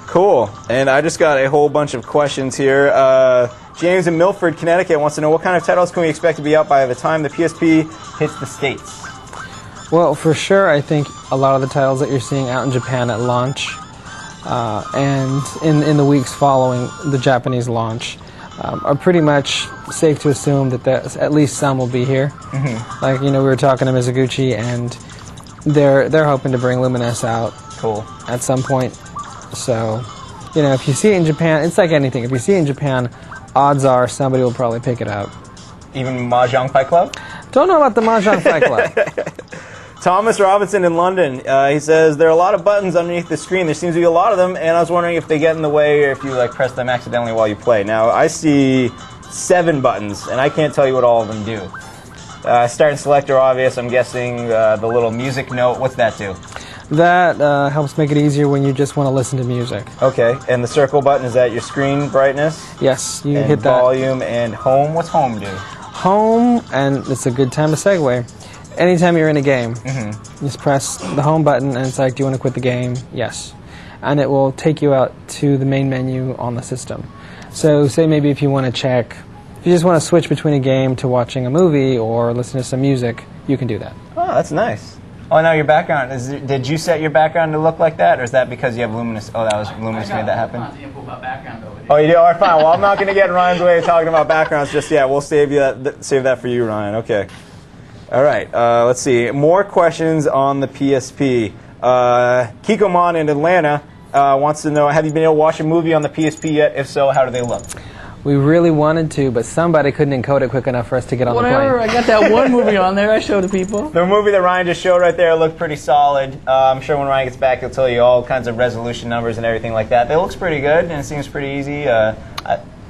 Cool. And I just got a whole bunch of questions here. James in Milford, Connecticut wants to know, what kind of titles can we expect to be out by the time the PSP hits the States? Well, for sure, I think a lot of the titles that you're seeing out in Japan at launch and in the weeks following the Japanese launch are pretty much safe to assume that at least some will be here. Mm-hmm. Like, we were talking to Mizuguchi, and they're hoping to bring Luminous out at some point. So, if you see it in Japan, it's like anything. If you see it in Japan, odds are somebody will probably pick it up. Even Mahjong Fight Club? Don't know about the Mahjong Fight Club. Thomas Robinson in London, he says, there are a lot of buttons underneath the screen. There seems to be a lot of them, and I was wondering if they get in the way or if you press them accidentally while you play. Now, I see 7 buttons, and I can't tell you what all of them do. Start and select are obvious. I'm guessing the little music note. What's that do? That helps make it easier when you just want to listen to music. Okay, and the circle button, is that your screen brightness? Yes, you And hit that. volume and home. What's home do? Home, and it's a good time to segue. Anytime you're in a game, just press the home button, and it's like, do you want to quit the game? Yes. And it will take you out to the main menu on the system. So say maybe if you want to check, if you just want to switch between a game to watching a movie or listen to some music, you can do that. Oh, that's nice. Oh, now your background, did you set your background to look like that, or is that because you have Luminous? Oh, that was Luminous made that happen? Oh, you do? All right, fine. Well, I'm not going to get in Ryan's way of talking about backgrounds just yet. We'll save that for you, Ryan. Okay. All right, let's see. More questions on the PSP. Kikomon in Atlanta wants to know, have you been able to watch a movie on the PSP yet? If so, how do they look? We really wanted to, but somebody couldn't encode it quick enough for us to get on Whatever, the I plane. got that one movie on there I showed to people. The movie that Ryan just showed right there looked pretty solid. I'm sure when Ryan gets back, he'll tell you all kinds of resolution numbers and everything like that. It looks pretty good, and it seems pretty easy.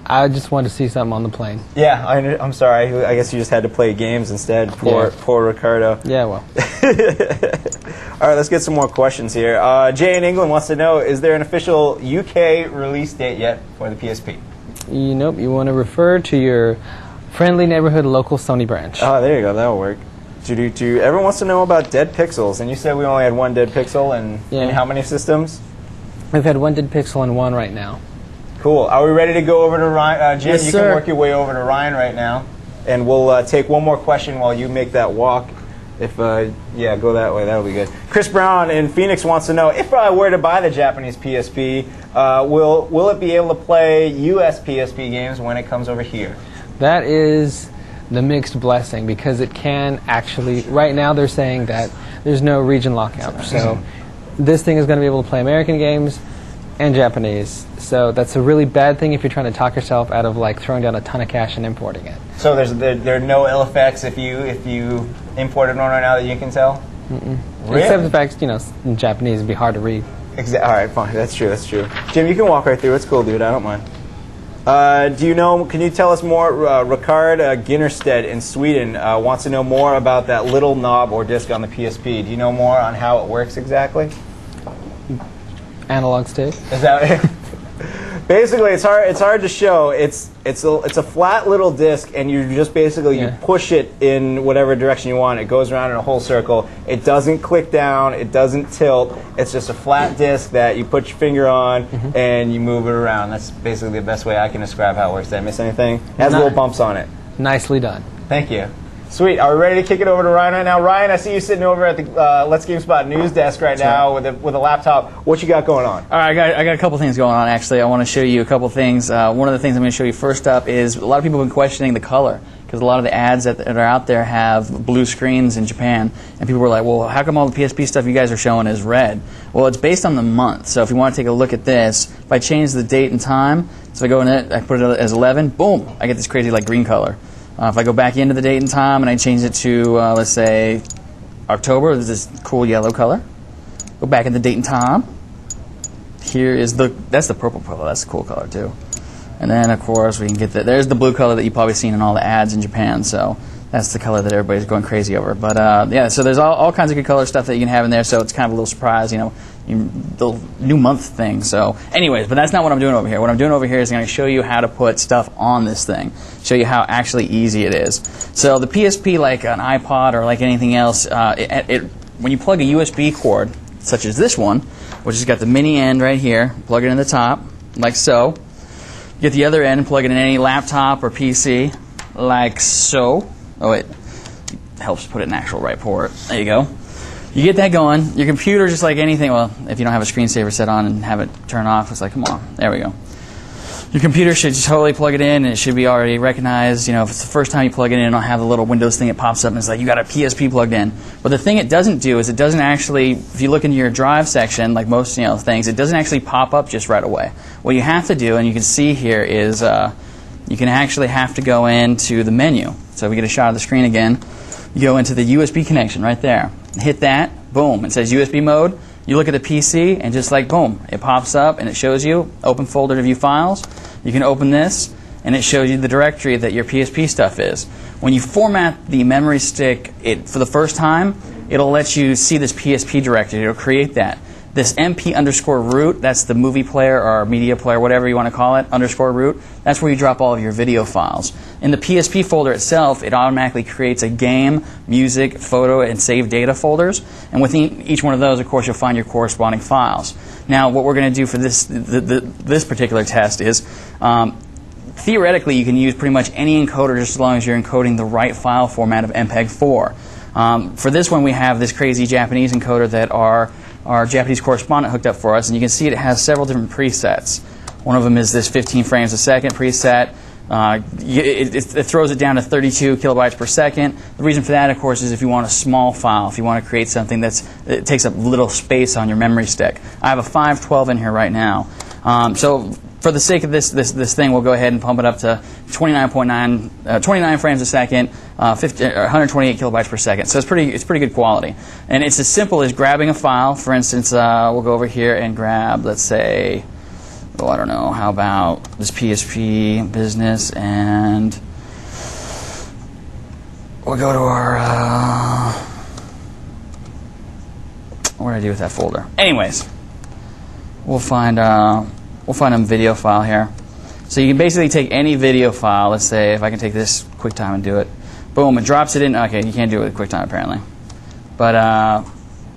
I just wanted to see something on the plane. Yeah, I'm sorry. I guess you just had to play games instead. Poor Ricardo. Yeah, well. All right, let's get some more questions here. Jay in England wants to know, is there an official UK release date yet for the PSP? Nope, you want to refer to your friendly neighborhood local Sony branch. Oh, there you go. That'll work. Everyone wants to know about dead pixels, and you said we only had one dead pixel in how many systems? We've had one dead pixel in one right now. Cool. Are we ready to go over to Ryan? Jim, Yes, you sir. can work your way over to Ryan right now, and we'll take one more question while you make that walk. If go that way, that'll be good. Chris Brown in Phoenix wants to know, if I were to buy the Japanese PSP, will it be able to play US PSP games when it comes over here? That is the mixed blessing, because it can actually, right now they're saying that there's no region lockout. So this thing is going to be able to play American games and Japanese. So that's a really bad thing if you're trying to talk yourself out of like throwing down a ton of cash and importing it. So there are no ill effects if you imported one right now that you can tell? Really? Except the fact, in Japanese it'd be hard to read. All right, fine. That's true. Jim, you can walk right through. It's cool, dude. I don't mind. Can you tell us more? Ricard Ginnerstedt in Sweden wants to know more about that little knob or disc on the PSP. Do you know more on how it works exactly? Analog stick. Is that basically? It's hard to show. It's a flat little disc, and you just basically you push it in whatever direction you want. It goes around in a whole circle. It doesn't click down. It doesn't tilt. It's just a flat disc that you put your finger on and you move it around. That's basically the best way I can describe how it works. Did I miss anything? It has little bumps on it. Nicely done. Thank you. Sweet. Are we ready to kick it over to Ryan right now? Ryan, I see you sitting over at the Let's GameSpot news desk right now with a laptop. What you got going on? All right, I got a couple things going on, actually. I want to show you a couple things. One of the things I'm going to show you first up is a lot of people have been questioning the color, because a lot of the ads that are out there have blue screens in Japan, and people were like, well, how come all the PSP stuff you guys are showing is red? Well, it's based on the month. So if you want to take a look at this, if I change the date and time, so if I go in it, I put it as 11, boom, I get this crazy green color. If I go back into the date and time and I change it to, let's say, October, there's this cool yellow color. Go back in the date and time. Here is that's the purple color. That's the cool color too. And then, of course, we can get there's the blue color that you've probably seen in all the ads in Japan. So that's the color that everybody's going crazy over. But so there's all kinds of good color stuff that you can have in there. So it's kind of a little surprise, the new month thing. So anyways, but that's not what I'm doing over here. What I'm doing over here is I'm going to show you how to put stuff on this thing. Show you how actually easy it is. So the PSP, like an iPod or like anything else, when you plug a USB cord, such as this one, which has got the mini end right here, plug it in the top, like so. Get the other end and plug it in any laptop or PC, like so. Oh, it helps put it in the actual right port. There you go. You get that going. Your computer, just like anything, well, if you don't have a screensaver set on and have it turn off, it's like, come on. There we go. Your computer should totally plug it in, and it should be already recognized. If it's the first time you plug it in, it'll have the little Windows thing that pops up, and it's like, you got a PSP plugged in. But the thing it doesn't do is it doesn't actually, if you look into your drive section, like most things, it doesn't actually pop up just right away. What you have to do, and you can see here, is you can actually have to go into the menu. So we get a shot of the screen again. You go into the USB connection right there. Hit that, boom, it says USB mode. You look at the PC, and just like boom, it pops up and it shows you open folder to view files. You can open this, and it shows you the directory that your PSP stuff is. When you format the memory stick for the first time, it'll let you see this PSP directory. It'll create that. This MP_root, that's the movie player or media player, whatever you want to call it, _root, that's where you drop all of your video files. In the PSP folder itself, it automatically creates a game, music, photo, and save data folders. And within each one of those, of course, you'll find your corresponding files. Now, what we're going to do for this particular test is, theoretically, you can use pretty much any encoder just as long as you're encoding the right file format of MPEG-4. For this one, we have this crazy Japanese encoder that our Japanese correspondent hooked up for us, and you can see it has several different presets. One of them is this 15 frames a second preset. It throws it down to 32 kilobytes per second. The reason for that, of course, is if you want a small file, if you want to create something that takes up little space on your memory stick. I have a 512 in here right now. So for the sake of this thing, we'll go ahead and pump it up to 29 frames a second, 128 kilobytes per second. So it's pretty good quality. And it's as simple as grabbing a file. For instance, we'll go over here and grab, let's say, oh, I don't know, how about this PSP business, and we'll go to our, what did I do with that folder? Anyways, we'll find a video file here. So you can basically take any video file. Let's say if I can take this QuickTime and do it. Boom, it drops it in. Okay, you can't do it with QuickTime apparently. But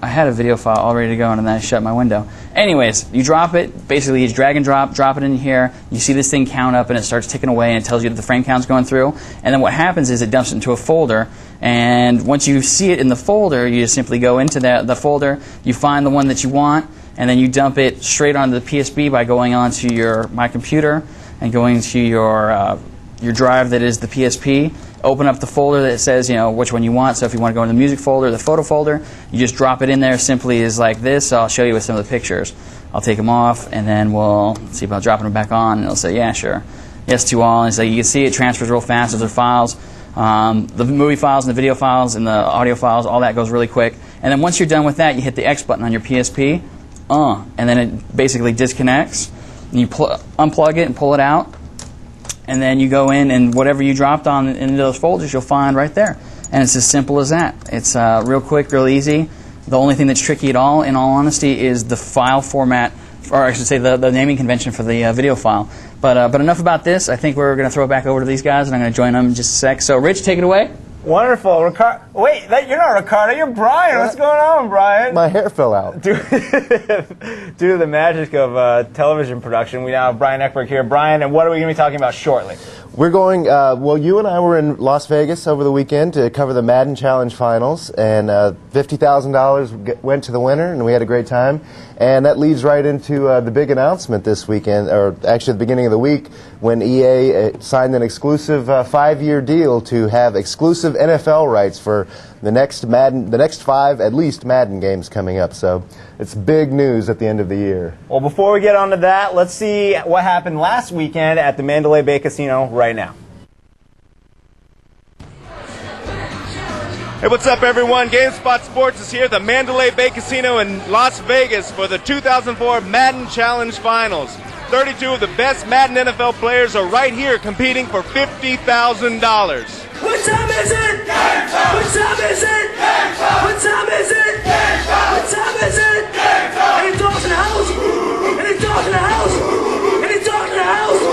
I had a video file all ready to go, and then I shut my window. Anyways, you drop it. Basically, you drag and drop it in here. You see this thing count up, and it starts ticking away, and it tells you that the frame count's going through. And then what happens is it dumps it into a folder. And once you see it in the folder, you just simply go into the folder. You find the one that you want, and then you dump it straight onto the PSP by going onto my computer and going to your drive that is the PSP. Open up the folder that says, which one you want. So if you want to go in the music folder, the photo folder, you just drop it in there. Simply is like this. So I'll show you with some of the pictures. I'll take them off, and then we'll see about dropping them back on. And it'll say, yeah, sure. Yes to all. And so you can see it transfers real fast. Those are files. The movie files and the video files and the audio files, all that goes really quick. And then once you're done with that, you hit the X button on your PSP, and then it basically disconnects. And you unplug it and pull it out. And then you go in, and whatever you dropped on into those folders, you'll find right there. And it's as simple as that. It's real quick, real easy. The only thing that's tricky at all, in all honesty, is the file format, or I should say the naming convention for the video file. But enough about this. I think we're going to throw it back over to these guys, and I'm going to join them in just a sec. So, Rich, take it away. Wonderful. Wait, you're not Ricardo, you're Brian. What's going on, Brian? My hair fell out. Due to the magic of television production, we now have Brian Eckberg here. Brian, and what are we going to be talking about shortly? We're going, you and I were in Las Vegas over the weekend to cover the Madden Challenge Finals, and $50,000 went to the winner, and we had a great time. And that leads right into the big announcement this weekend, or actually the beginning of the week, when EA signed an exclusive 5-year deal to have exclusive NFL rights for the next 5 at least Madden games coming up. So it's big news at the end of the year. Well, before we get on to that, let's see what happened last weekend at the Mandalay Bay Casino right now. Hey, what's up, everyone? GameSpot Sports is here at the Mandalay Bay Casino in Las Vegas for the 2004 Madden Challenge Finals. 32 of the best Madden NFL players are right here competing for $50,000. What time is it? Game time! What time is it? Game time! What time is it? Game time! What time is it? Game time! Any dogs in the house? Any dogs in the house? Any dogs in the house?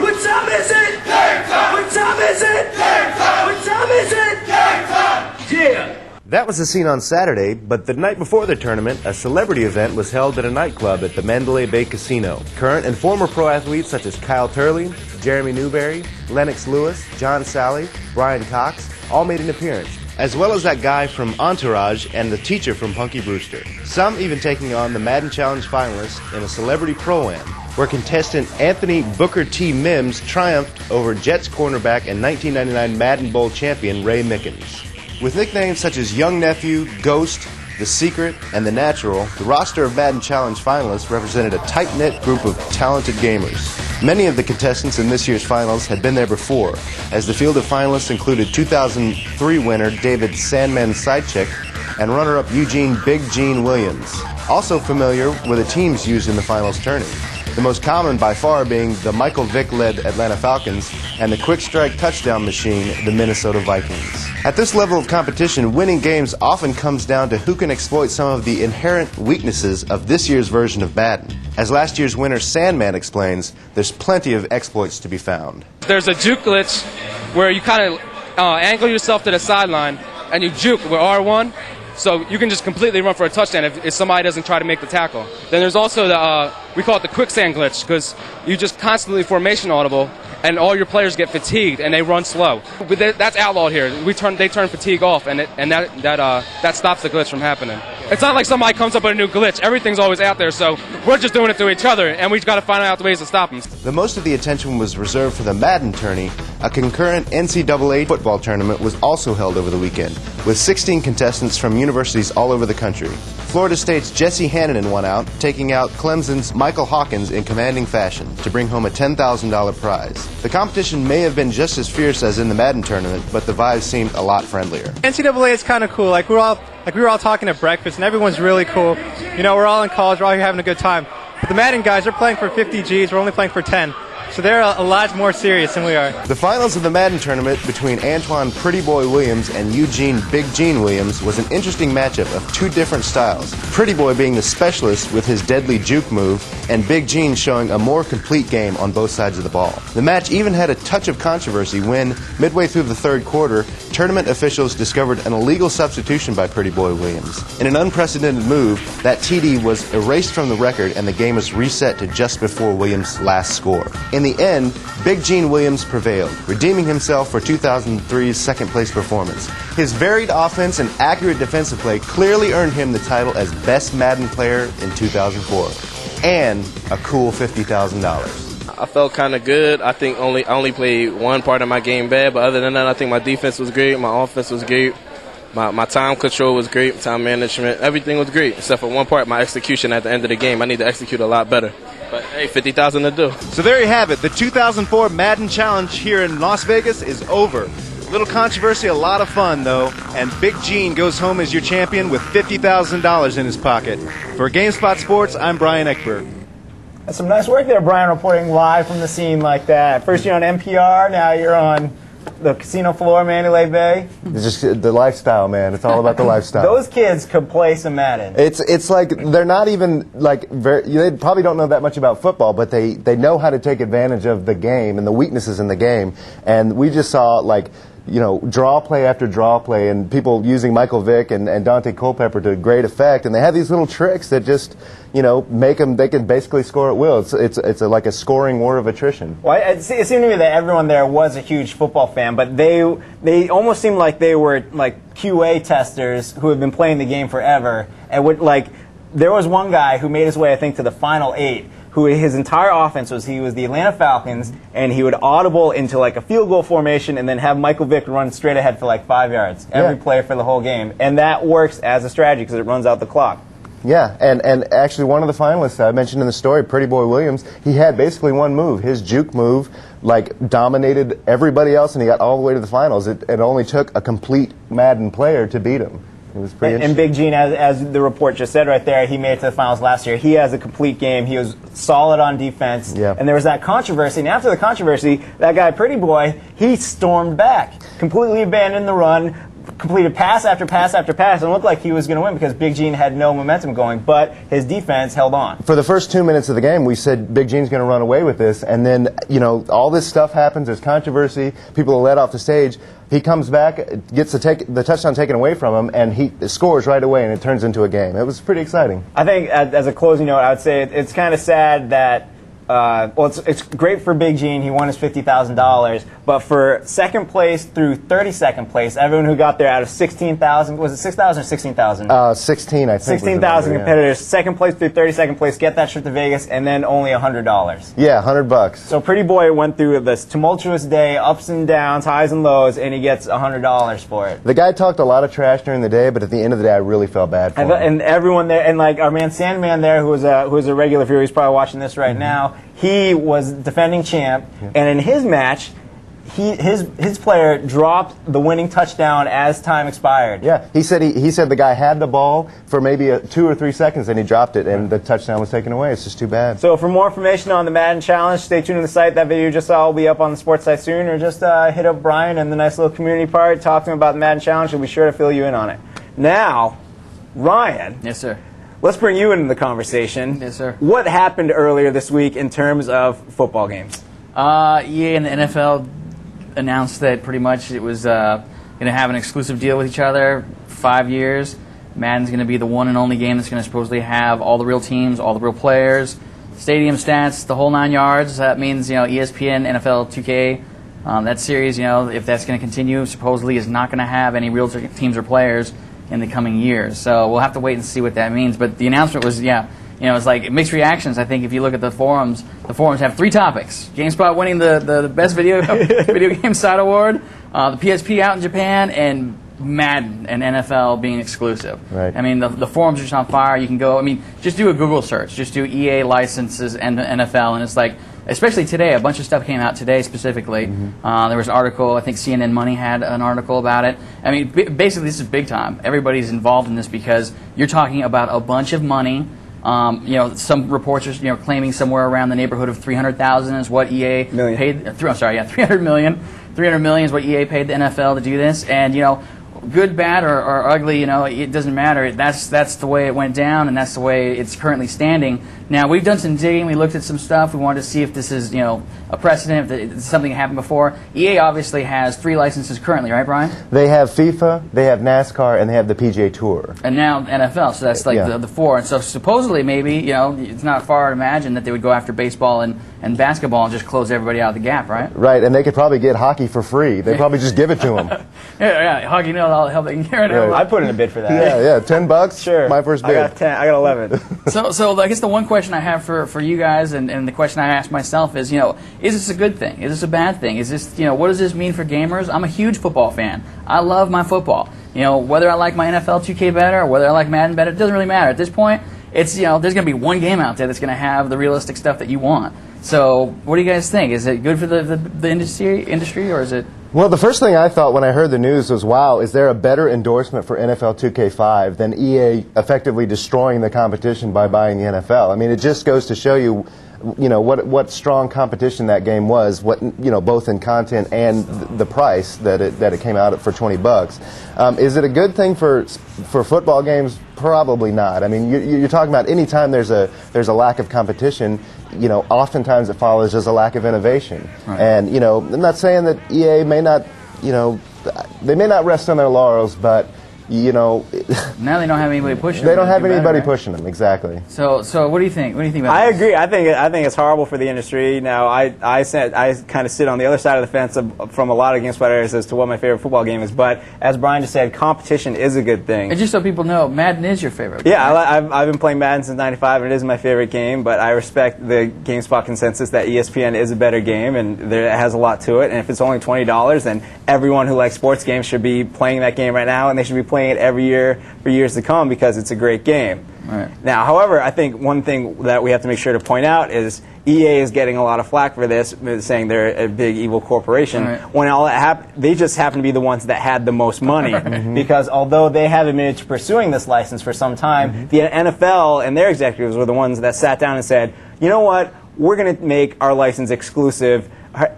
What time is it? Game time! What time is it? Game time! What time is it? Game time! Yeah! That was the scene on Saturday, but the night before the tournament, a celebrity event was held at a nightclub at the Mandalay Bay Casino. Current and former pro athletes such as Kyle Turley, Jeremy Newberry, Lennox Lewis, John Sally, Brian Cox all made an appearance, as well as that guy from Entourage and the teacher from Punky Brewster. Some even taking on the Madden Challenge finalists in a celebrity pro-am, where contestant Anthony Booker T. Mims triumphed over Jets cornerback and 1999 Madden Bowl champion Ray Mickens. With nicknames such as Young Nephew, Ghost, The Secret, and The Natural, the roster of Madden Challenge finalists represented a tight-knit group of talented gamers. Many of the contestants in this year's finals had been there before, as the field of finalists included 2003 winner David Sandman Sidechick and runner-up Eugene Big Gene Williams. Also familiar were the teams used in the finals tourney, the most common by far being the Michael Vick-led Atlanta Falcons and the quick strike touchdown machine, the Minnesota Vikings. At this level of competition, winning games often comes down to who can exploit some of the inherent weaknesses of this year's version of Madden. As last year's winner Sandman explains, there's plenty of exploits to be found. There's a juke glitch where you kind of angle yourself to the sideline and you juke with R1, so you can just completely run for a touchdown if somebody doesn't try to make the tackle. Then there's also the, we call it the quicksand glitch, because you just constantly formation audible and all your players get fatigued and they run slow. But that's outlawed here. They turn fatigue off, and that stops the glitch from happening. it's not like somebody comes up with a new glitch. Everything's always out there, so we're just doing it to each other, and we've got to find out the ways to stop them. The most of the attention was reserved for the Madden tourney. A concurrent NCAA football tournament was also held over the weekend, with 16 contestants from universities all over the country. Florida State's Jesse Hannanen won out, taking out Clemson's Michael Hawkins in commanding fashion to bring home a $10,000 prize. The competition may have been just as fierce as in the Madden tournament, but the vibes seemed a lot friendlier. NCAA is kind of cool. Like we were all talking at breakfast, and everyone's really cool. You know, we're all in college, we're all here having a good time. But the Madden guys, they're playing for 50 G's. We're only playing for 10. So they're a lot more serious than we are. The finals of the Madden tournament between Antoine Pretty Boy Williams and Eugene Big Gene Williams was an interesting matchup of two different styles. Pretty Boy being the specialist with his deadly juke move, and Big Gene showing a more complete game on both sides of the ball. The match even had a touch of controversy when, midway through the third quarter, tournament officials discovered an illegal substitution by Pretty Boy Williams. In an unprecedented move, that TD was erased from the record and the game was reset to just before Williams' last score. In the end, Big Gene Williams prevailed, redeeming himself for 2003's second-place performance. His varied offense and accurate defensive play clearly earned him the title as Best Madden Player in 2004, and a cool $50,000. I felt kind of good. I think I only played one part of my game bad, but other than that, I think my defense was great, my offense was great, my time control was great, time management, everything was great, except for one part, my execution at the end of the game. I need to execute a lot better. But hey, $50,000 to do. So there you have it. The 2004 Madden Challenge here in Las Vegas is over. Little controversy, a lot of fun though, and Big Gene goes home as your champion with $50,000 in his pocket. For GameSpot Sports, I'm Brian Eckberg. That's some nice work there, Brian, reporting live from the scene like that. First you're on NPR, now you're on the casino floor, Mandalay Bay. It's just the lifestyle, man. It's all about the lifestyle. Those kids could play some Madden. It's like they're not even like they probably don't know that much about football, but they know how to take advantage of the game and the weaknesses in the game. And we just saw like, you know, draw play after draw play, and people using Michael Vick and Dante Culpepper to great effect. And they have these little tricks that just, you know, make them, they can basically score at will. It's like a scoring war of attrition. Well, it seemed to me that everyone there was a huge football fan, but they almost seemed like they were like QA testers who had been playing the game forever. And would like, there was one guy who made his way, I think, to the final 8. Who his entire offense was, he was the Atlanta Falcons, and he would audible into like a field goal formation and then have Michael Vick run straight ahead for like 5 yards every play for the whole game. And that works as a strategy because it runs out the clock. Yeah, and actually one of the finalists I mentioned in the story, Pretty Boy Williams, he had basically one move. His juke move like dominated everybody else, and he got all the way to the finals. It only took a complete Madden player to beat him. It was pretty and Big Gene, as the report just said right there, he made it to the finals last year. He has a complete game. He was solid on defense. Yeah. And there was that controversy. And after the controversy, that guy, Pretty Boy, he stormed back, completely abandoned the run, completed pass after pass after pass, and looked like he was going to win because Big Gene had no momentum going, but his defense held on. For the first 2 minutes of the game, we said Big Gene's going to run away with this, and then, you know, all this stuff happens, there's controversy, people are let off the stage. He comes back, gets the touchdown taken away from him, and he scores right away, and it turns into a game. It was pretty exciting. I think, as a closing note, I would say it's kind of sad that, well, it's great for Big Gene. He won his $50,000. But for second place through 32nd place, everyone who got there out of 16,000, was it 6,000 or 16,000? 16, I think. 16,000 competitors. Second place through 32nd place, get that trip to Vegas, and then only $100. Yeah, $100. So Pretty Boy went through this tumultuous day, ups and downs, highs and lows, and he gets $100 for it. The guy talked a lot of trash during the day, but at the end of the day, I really felt bad for him. And everyone there, and like our man Sandman there, who was a regular viewer, he's probably watching this right now. He was defending champ, and in his match, his player dropped the winning touchdown as time expired. Yeah, he said the guy had the ball for maybe 2 or 3 seconds, and he dropped it, and the touchdown was taken away. It's just too bad. So for more information on the Madden Challenge, stay tuned to the site. That video you just saw will be up on the sports site soon, or just hit up Brian and the nice little community part, talk to him about the Madden Challenge. He'll be sure to fill you in on it. Now, Ryan. Yes, sir. Let's bring you into the conversation. Yes, sir. What happened earlier this week in terms of football games? EA and the NFL announced that pretty much it was going to have an exclusive deal with each other for 5 years. Madden's going to be the one and only game that's going to supposedly have all the real teams, all the real players, stadium stats, the whole 9 yards. That means, you know, ESPN, NFL 2K, that series, you know, if that's going to continue, supposedly is not going to have any real teams or players. in the coming years. So we'll have to wait and see what that means. But the announcement was, it's like mixed reactions. I think if you look at the forums have 3 topics: GameSpot winning the best video game site award, the PSP out in Japan, and Madden and NFL being exclusive. Right. I mean, the forums are just on fire. You can go, just do a Google search. Just do EA licenses and NFL, and it's like, especially today, a bunch of stuff came out today specifically. There was an article, I think CNN Money had an article about it. I mean, basically this is big time. Everybody's involved in this because you're talking about a bunch of money. Some reports are claiming somewhere around the neighborhood of 300,000 is what EA paid. 300 million. 300 million is what EA paid the NFL to do this, and good, bad, or ugly, it doesn't matter. That's the way it went down, and that's the way it's currently standing. Now, we've done some digging. We looked at some stuff. We wanted to see if this is, a precedent, if it's something that happened before. EA obviously has 3 licenses currently, right, Brian? They have FIFA, they have NASCAR, and they have the PGA Tour. And now NFL, so that's like the 4. And so supposedly, maybe, it's not far to imagine that they would go after baseball and basketball and just close everybody out of the gap, right? Right, and they could probably get hockey for free. They'd probably just give it to them. yeah, hockey knows all the help they can get right now. I'd put in a bid for that. Yeah, $10. Sure. My first bid. I got 10. I got 11. So I guess the one question I have for you guys, and the question I ask myself is, is this a good thing? Is this a bad thing? Is this, what does this mean for gamers? I'm a huge football fan. I love my football. Whether I like my NFL 2K better or whether I like Madden better, it doesn't really matter. At this point, it's, there's going to be one game out there that's going to have the realistic stuff that you want. So what do you guys think? Is it good for the industry, or is it? Well, the first thing I thought when I heard the news was, wow, is there a better endorsement for NFL 2K5 than EA effectively destroying the competition by buying the NFL? I mean, it just goes to show you, what strong competition that game was, both in content and the price that it came out at for $20. Is it a good thing for football games? Probably not. I mean, you're talking about any time there's a lack of competition, oftentimes it follows just a lack of innovation. Right. And I'm not saying that EA may not, they may not rest on their laurels, but now they don't have anybody pushing them. They don't have anybody pushing them, exactly. So what do you think? What do you think about I this? agree. I think it's horrible for the industry. Now, I kind of sit on the other side of the fence from a lot of GameSpot areas as to what my favorite football game is. But as Brian just said, competition is a good thing. And just so people know, Madden is your favorite. Yeah, I've been playing Madden since '95, and it is my favorite game. But I respect the GameSpot consensus that ESPN is a better game, and it has a lot to it. And if it's only $20, then everyone who likes sports games should be playing that game right now, and they should be playing it every year for years to come because it's a great game. Right. Now, however, I think one thing that we have to make sure to point out is EA is getting a lot of flack for this, saying they're a big evil corporation. Right. When all that they just happen to be the ones that had the most money. Because although they have admitted to pursuing this license for some time, the NFL and their executives were the ones that sat down and said, you know what, we're going to make our license exclusive.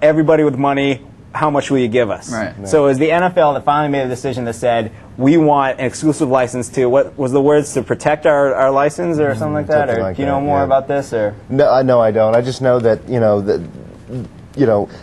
Everybody with money, how much will you give us? Right. So it was the NFL that finally made a decision that said, we want an exclusive license to, what was the words, to protect our license or something like that? Something Or like do you know that, more yeah. about this? Or No, I don't. I just know that,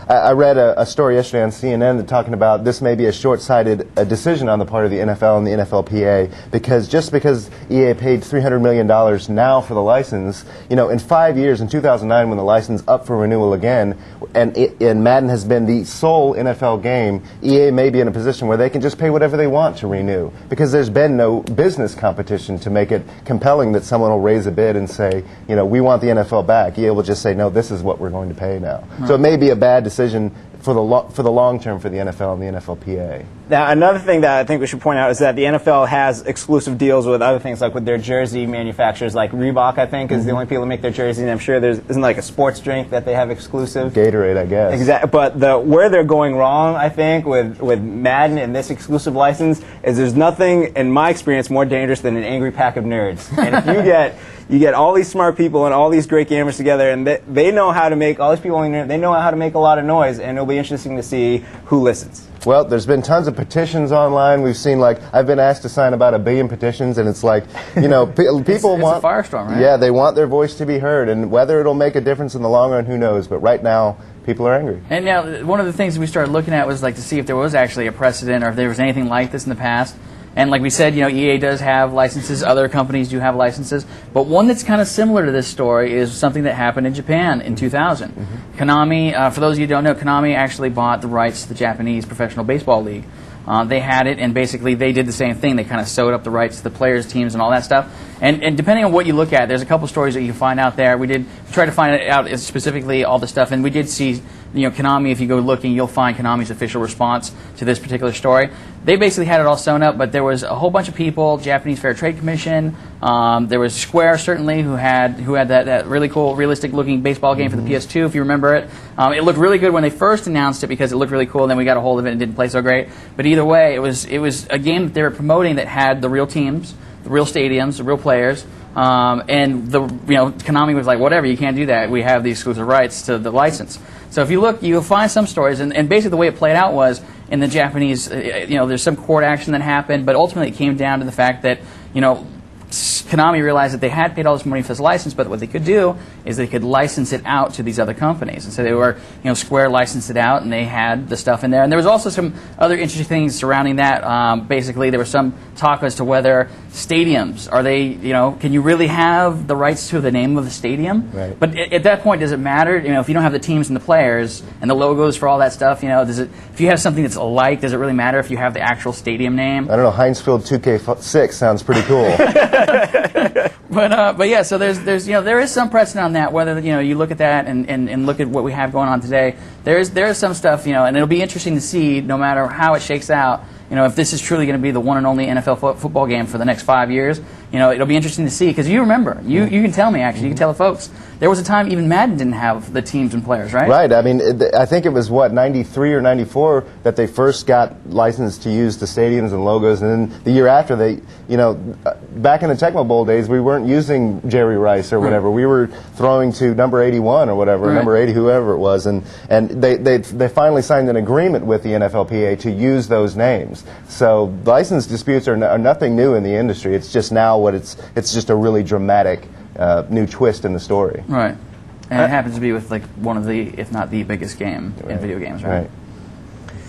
I read a story yesterday on CNN that talking about this may be a short-sighted decision on the part of the NFL and the NFLPA, because just because EA paid $300 million now for the license, in 5 years, in 2009, when the license up for renewal again, and Madden has been the sole NFL game, EA may be in a position where they can just pay whatever they want to renew, because there's been no business competition to make it compelling that someone will raise a bid and say, we want the NFL back. EA will just say, no, this is what we're going to pay now. Right. So it may be a bad decision for the long term for the NFL and the NFLPA. Now, another thing that I think we should point out is that the NFL has exclusive deals with other things, like with their jersey manufacturers, like Reebok, I think, is the only people that make their jerseys. And I'm sure isn't like a sports drink that they have exclusive. Gatorade, I guess. Exactly. But where they're going wrong, I think, with Madden and this exclusive license is there's nothing, in my experience, more dangerous than an angry pack of nerds. And if you get all these smart people and all these great gamers together, and they know how to make, all these people, they know how to make a lot of noise, and it'll be interesting to see who listens. Well, there's been tons of petitions online. We've seen, I've been asked to sign about 1 billion petitions, and it's people it's want... It's a firestorm, right? Yeah, they want their voice to be heard, and whether it'll make a difference in the long run, who knows? But right now, people are angry. And now, one of the things we started looking at was to see if there was actually a precedent or if there was anything like this in the past. And like we said, EA does have licenses, other companies do have licenses, but one that's kind of similar to this story is something that happened in Japan in 2000. Konami, for those of you who don't know, Konami actually bought the rights to the Japanese Professional Baseball League. They had it, and basically they did the same thing. They kind of sewed up the rights to the players, teams, and all that stuff. And depending on what you look at, there's a couple stories that you can find out there. We did try to find out specifically all the stuff, and we did see, Konami, if you go looking, you'll find Konami's official response to this particular story. They basically had it all sewn up, but there was a whole bunch of people, Japanese Fair Trade Commission, there was Square, certainly, who had that really cool, realistic-looking baseball game for the PS2, if you remember it. It looked really good when they first announced it because it looked really cool, and then we got a hold of it and it didn't play so great. But either way, it was a game that they were promoting that had the real teams, the real stadiums, the real players, and Konami was like, whatever, you can't do that. We have the exclusive rights to the license. So if you look, you'll find some stories, and basically the way it played out was in the Japanese, there's some court action that happened, but ultimately it came down to the fact that, Konami realized that they had paid all this money for this license, but what they could do is they could license it out to these other companies. And so they were, Square licensed it out, and they had the stuff in there. And there was also some other interesting things surrounding that. Basically, there was some talk as to whether stadiums, are they, can you really have the rights to the name of the stadium? Right. But at that point, does it matter? If you don't have the teams and the players and the logos for all that stuff, if you have something that's alike, does it really matter if you have the actual stadium name? I don't know. Heinz Field 2K6 sounds pretty cool. But yeah, so there is some precedent on that. Whether you look at that and look at what we have going on today, there is some stuff, and it'll be interesting to see, no matter how it shakes out, if this is truly going to be the one and only NFL football game for the next 5 years. It'll be interesting to see, because you remember, you can tell me, actually, you can tell the folks, there was a time even Madden didn't have the teams and players, right? Right. I mean, I think it was, 93 or 94 that they first got licensed to use the stadiums and logos, and then the year after they, back in the Tecmo Bowl days, we weren't using Jerry Rice or whatever. We were throwing to number 81 or whatever, or number 80, whoever it was, and they finally signed an agreement with the NFLPA to use those names. So license disputes are nothing new in the industry. It's just now it's just a really dramatic new twist in the story. Right. And it happens to be with one of the, if not the biggest game in video games, right?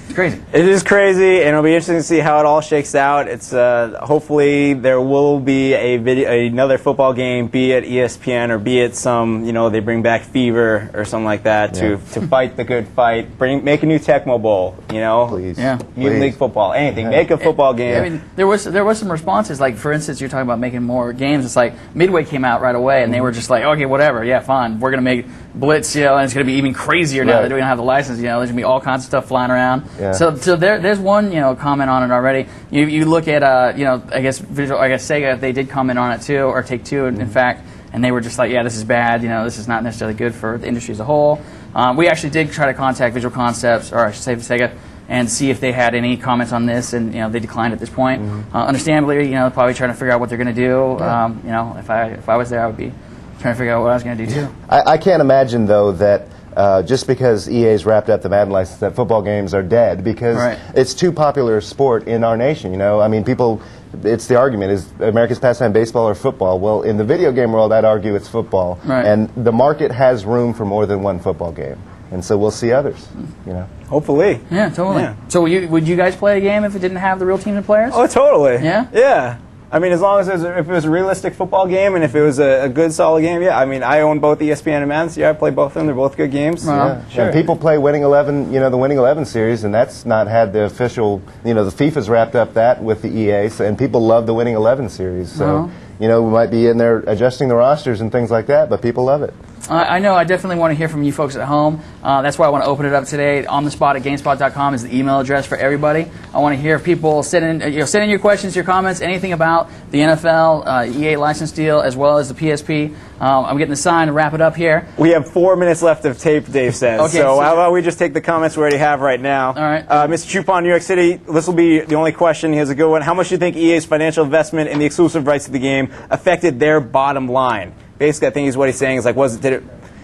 It's crazy. It is crazy, and it'll be interesting to see how it all shakes out. It's hopefully there will be another football game, be it ESPN or be it some, they bring back Fever or something like that to fight the good fight. Make a new Tecmo Bowl, Please. Yeah. Mutant League football, anything. Make a football game. I mean, there was some responses. Like, for instance, you're talking about making more games. It's like Midway came out right away, and they were just like, okay, whatever, yeah, fine. We're gonna make Blitz, and it's gonna be even crazier now that we don't have the license. There's gonna be all kinds of stuff flying around. Yeah. So there's one comment on it already. You look at I guess Sega, they did comment on it too, or Take-Two in fact, and they were just like, yeah, this is bad. This is not necessarily good for the industry as a whole. We actually did try to contact Visual Concepts, or I should say Sega, and see if they had any comments on this, and they declined at this point. Understandably, probably trying to figure out what they're going to do. Yeah. If I was there, I would be trying to figure out what I was going to do too. I can't imagine though that just because EA's wrapped up the Madden license, that football games are dead, because it's too popular a sport in our nation. I mean, people. It's the argument, is America's pastime baseball or football? Well, in the video game world, I'd argue it's football. Right. And the market has room for more than one football game. And so we'll see others, Hopefully. Yeah, totally. Yeah. So would you guys play a game if it didn't have the real teams and players? Oh, totally. Yeah? Yeah. I mean, as long as if it was a realistic football game and if it was a good, solid game, yeah. I mean, I own both ESPN and Madden, so yeah, I play both of them. They're both good games. Yeah. Sure. And people play Winning 11, the Winning 11 series, and that's not had the official, the FIFA's wrapped up that with the EA, and people love the Winning 11 series. So, we might be in there adjusting the rosters and things like that, but people love it. I know. I definitely want to hear from you folks at home. That's why I want to open it up today. On the spot at GameSpot.com is the email address for everybody. I want to hear people send in your questions, your comments, anything about the NFL, EA license deal, as well as the PSP. I'm getting the sign to wrap it up here. We have 4 minutes left of tape, Dave says. Okay, so how about we just take the comments we already have right now? All right. Mr. Chupon, New York City, this will be the only question. He has a good one. How much do you think EA's financial investment in the exclusive rights to the game affected their bottom line? Basically, I think is what he's saying is like,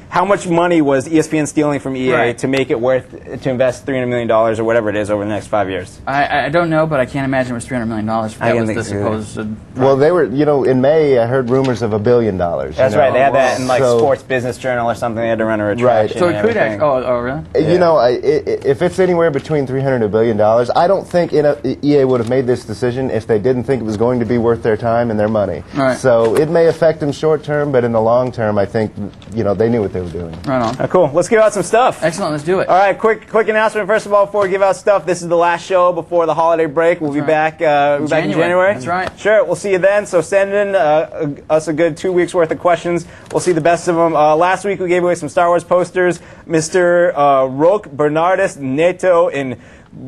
how much money was ESPN stealing from EA to make it worth to invest $300 million or whatever it is over the next 5 years? I don't know, but I can't imagine it was $300 million. That was the supposed. Well, they were, in May, I heard rumors of $1 billion. That's right. They had that in Sports Business Journal or something. They had to run a retraction. Right. So it could actually. Oh, really? If it's anywhere between $300 and $1 billion, I don't think EA would have made this decision if they didn't think it was going to be worth their time and their money. Right. So it may affect them short term, but in the long term, I think they knew what they okay with doing. Right on. Cool. Let's give out some stuff. Excellent. Let's do it. All right, quick announcement. First of all, before we give out stuff, this is the last show before the holiday break. We'll be back. We'll be back in January. That's right. Sure. We'll see you then. So send in us a good 2 weeks worth of questions. We'll see the best of them. Last week we gave away some Star Wars posters. Mr. Roque Bernardus Neto in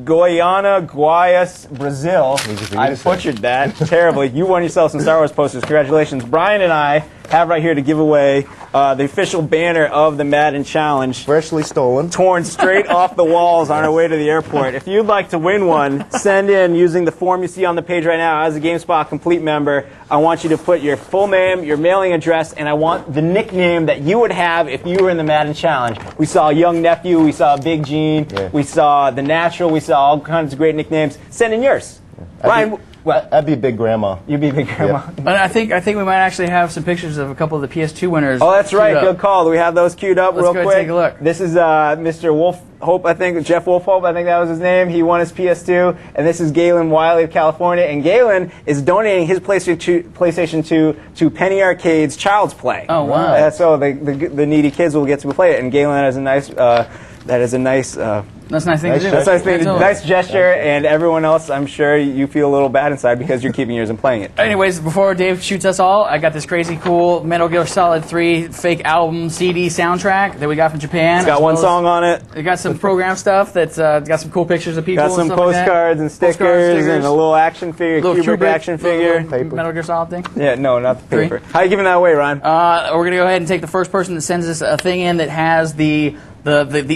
Goiânia, Goiás, Brazil. I butchered that terribly. You won yourself some Star Wars posters. Congratulations. Brian and I have right here to give away the official banner of the Madden Challenge. Freshly stolen. Torn straight off the walls on our way to the airport. If you'd like to win one, send in using the form you see on the page right now. As a GameSpot Complete member, I want you to put your full name, your mailing address, and I want the nickname that you would have if you were in the Madden Challenge. We saw Young Nephew, we saw Big Gene, we saw The Natural, we saw all kinds of great nicknames. Send in yours. Ryan, what? I'd be Big Grandma. You'd be Big Grandma. And I think we might actually have some pictures of a couple of the PS2 winners. Oh, that's right. Good call. Do we have those queued up real quick? Let's go take a look. This is Mr. Wolfhope, I think. Jeff Wolfhope, I think that was his name. He won his PS2. And this is Galen Wiley of California. And Galen is donating his PlayStation 2 to Penny Arcade's Child's Play. Oh, wow. So the needy kids will get to play it. And Galen has a nice... that's a nice thing to do. That's a nice thing to do. Nice gesture, and everyone else, I'm sure you feel a little bad inside because you're keeping yours and playing it. Anyways, before Dave shoots us all, I got this crazy cool Metal Gear Solid 3 fake album CD soundtrack that we got from Japan. It's got one song on it. It got some program stuff that's got some cool pictures of people. Got some and stuff postcards and stickers and a little action figure, Kubrick action figure. Metal Gear Solid thing? Yeah, no, not the paper. How are you giving that away, Ryan? We're going to go ahead and take the first person that sends us a thing in that has the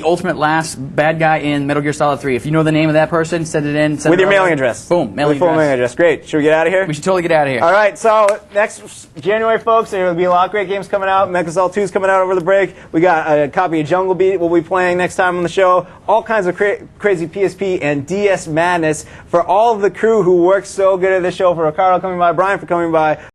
ultimate last bad guy in Metal Gear Solid 3. If you know the name of that person, send it in. With your mailing address. Boom, mailing address. Great. Should we get out of here? We should totally get out of here. All right, so next January, folks, there will be a lot of great games coming out. Mecha Assault 2 is coming out over the break. We got a copy of Jungle Beat we'll be playing next time on the show. All kinds of crazy PSP and DS madness for all of the crew who worked so good at the show. For Ricardo coming by, Brian for coming by.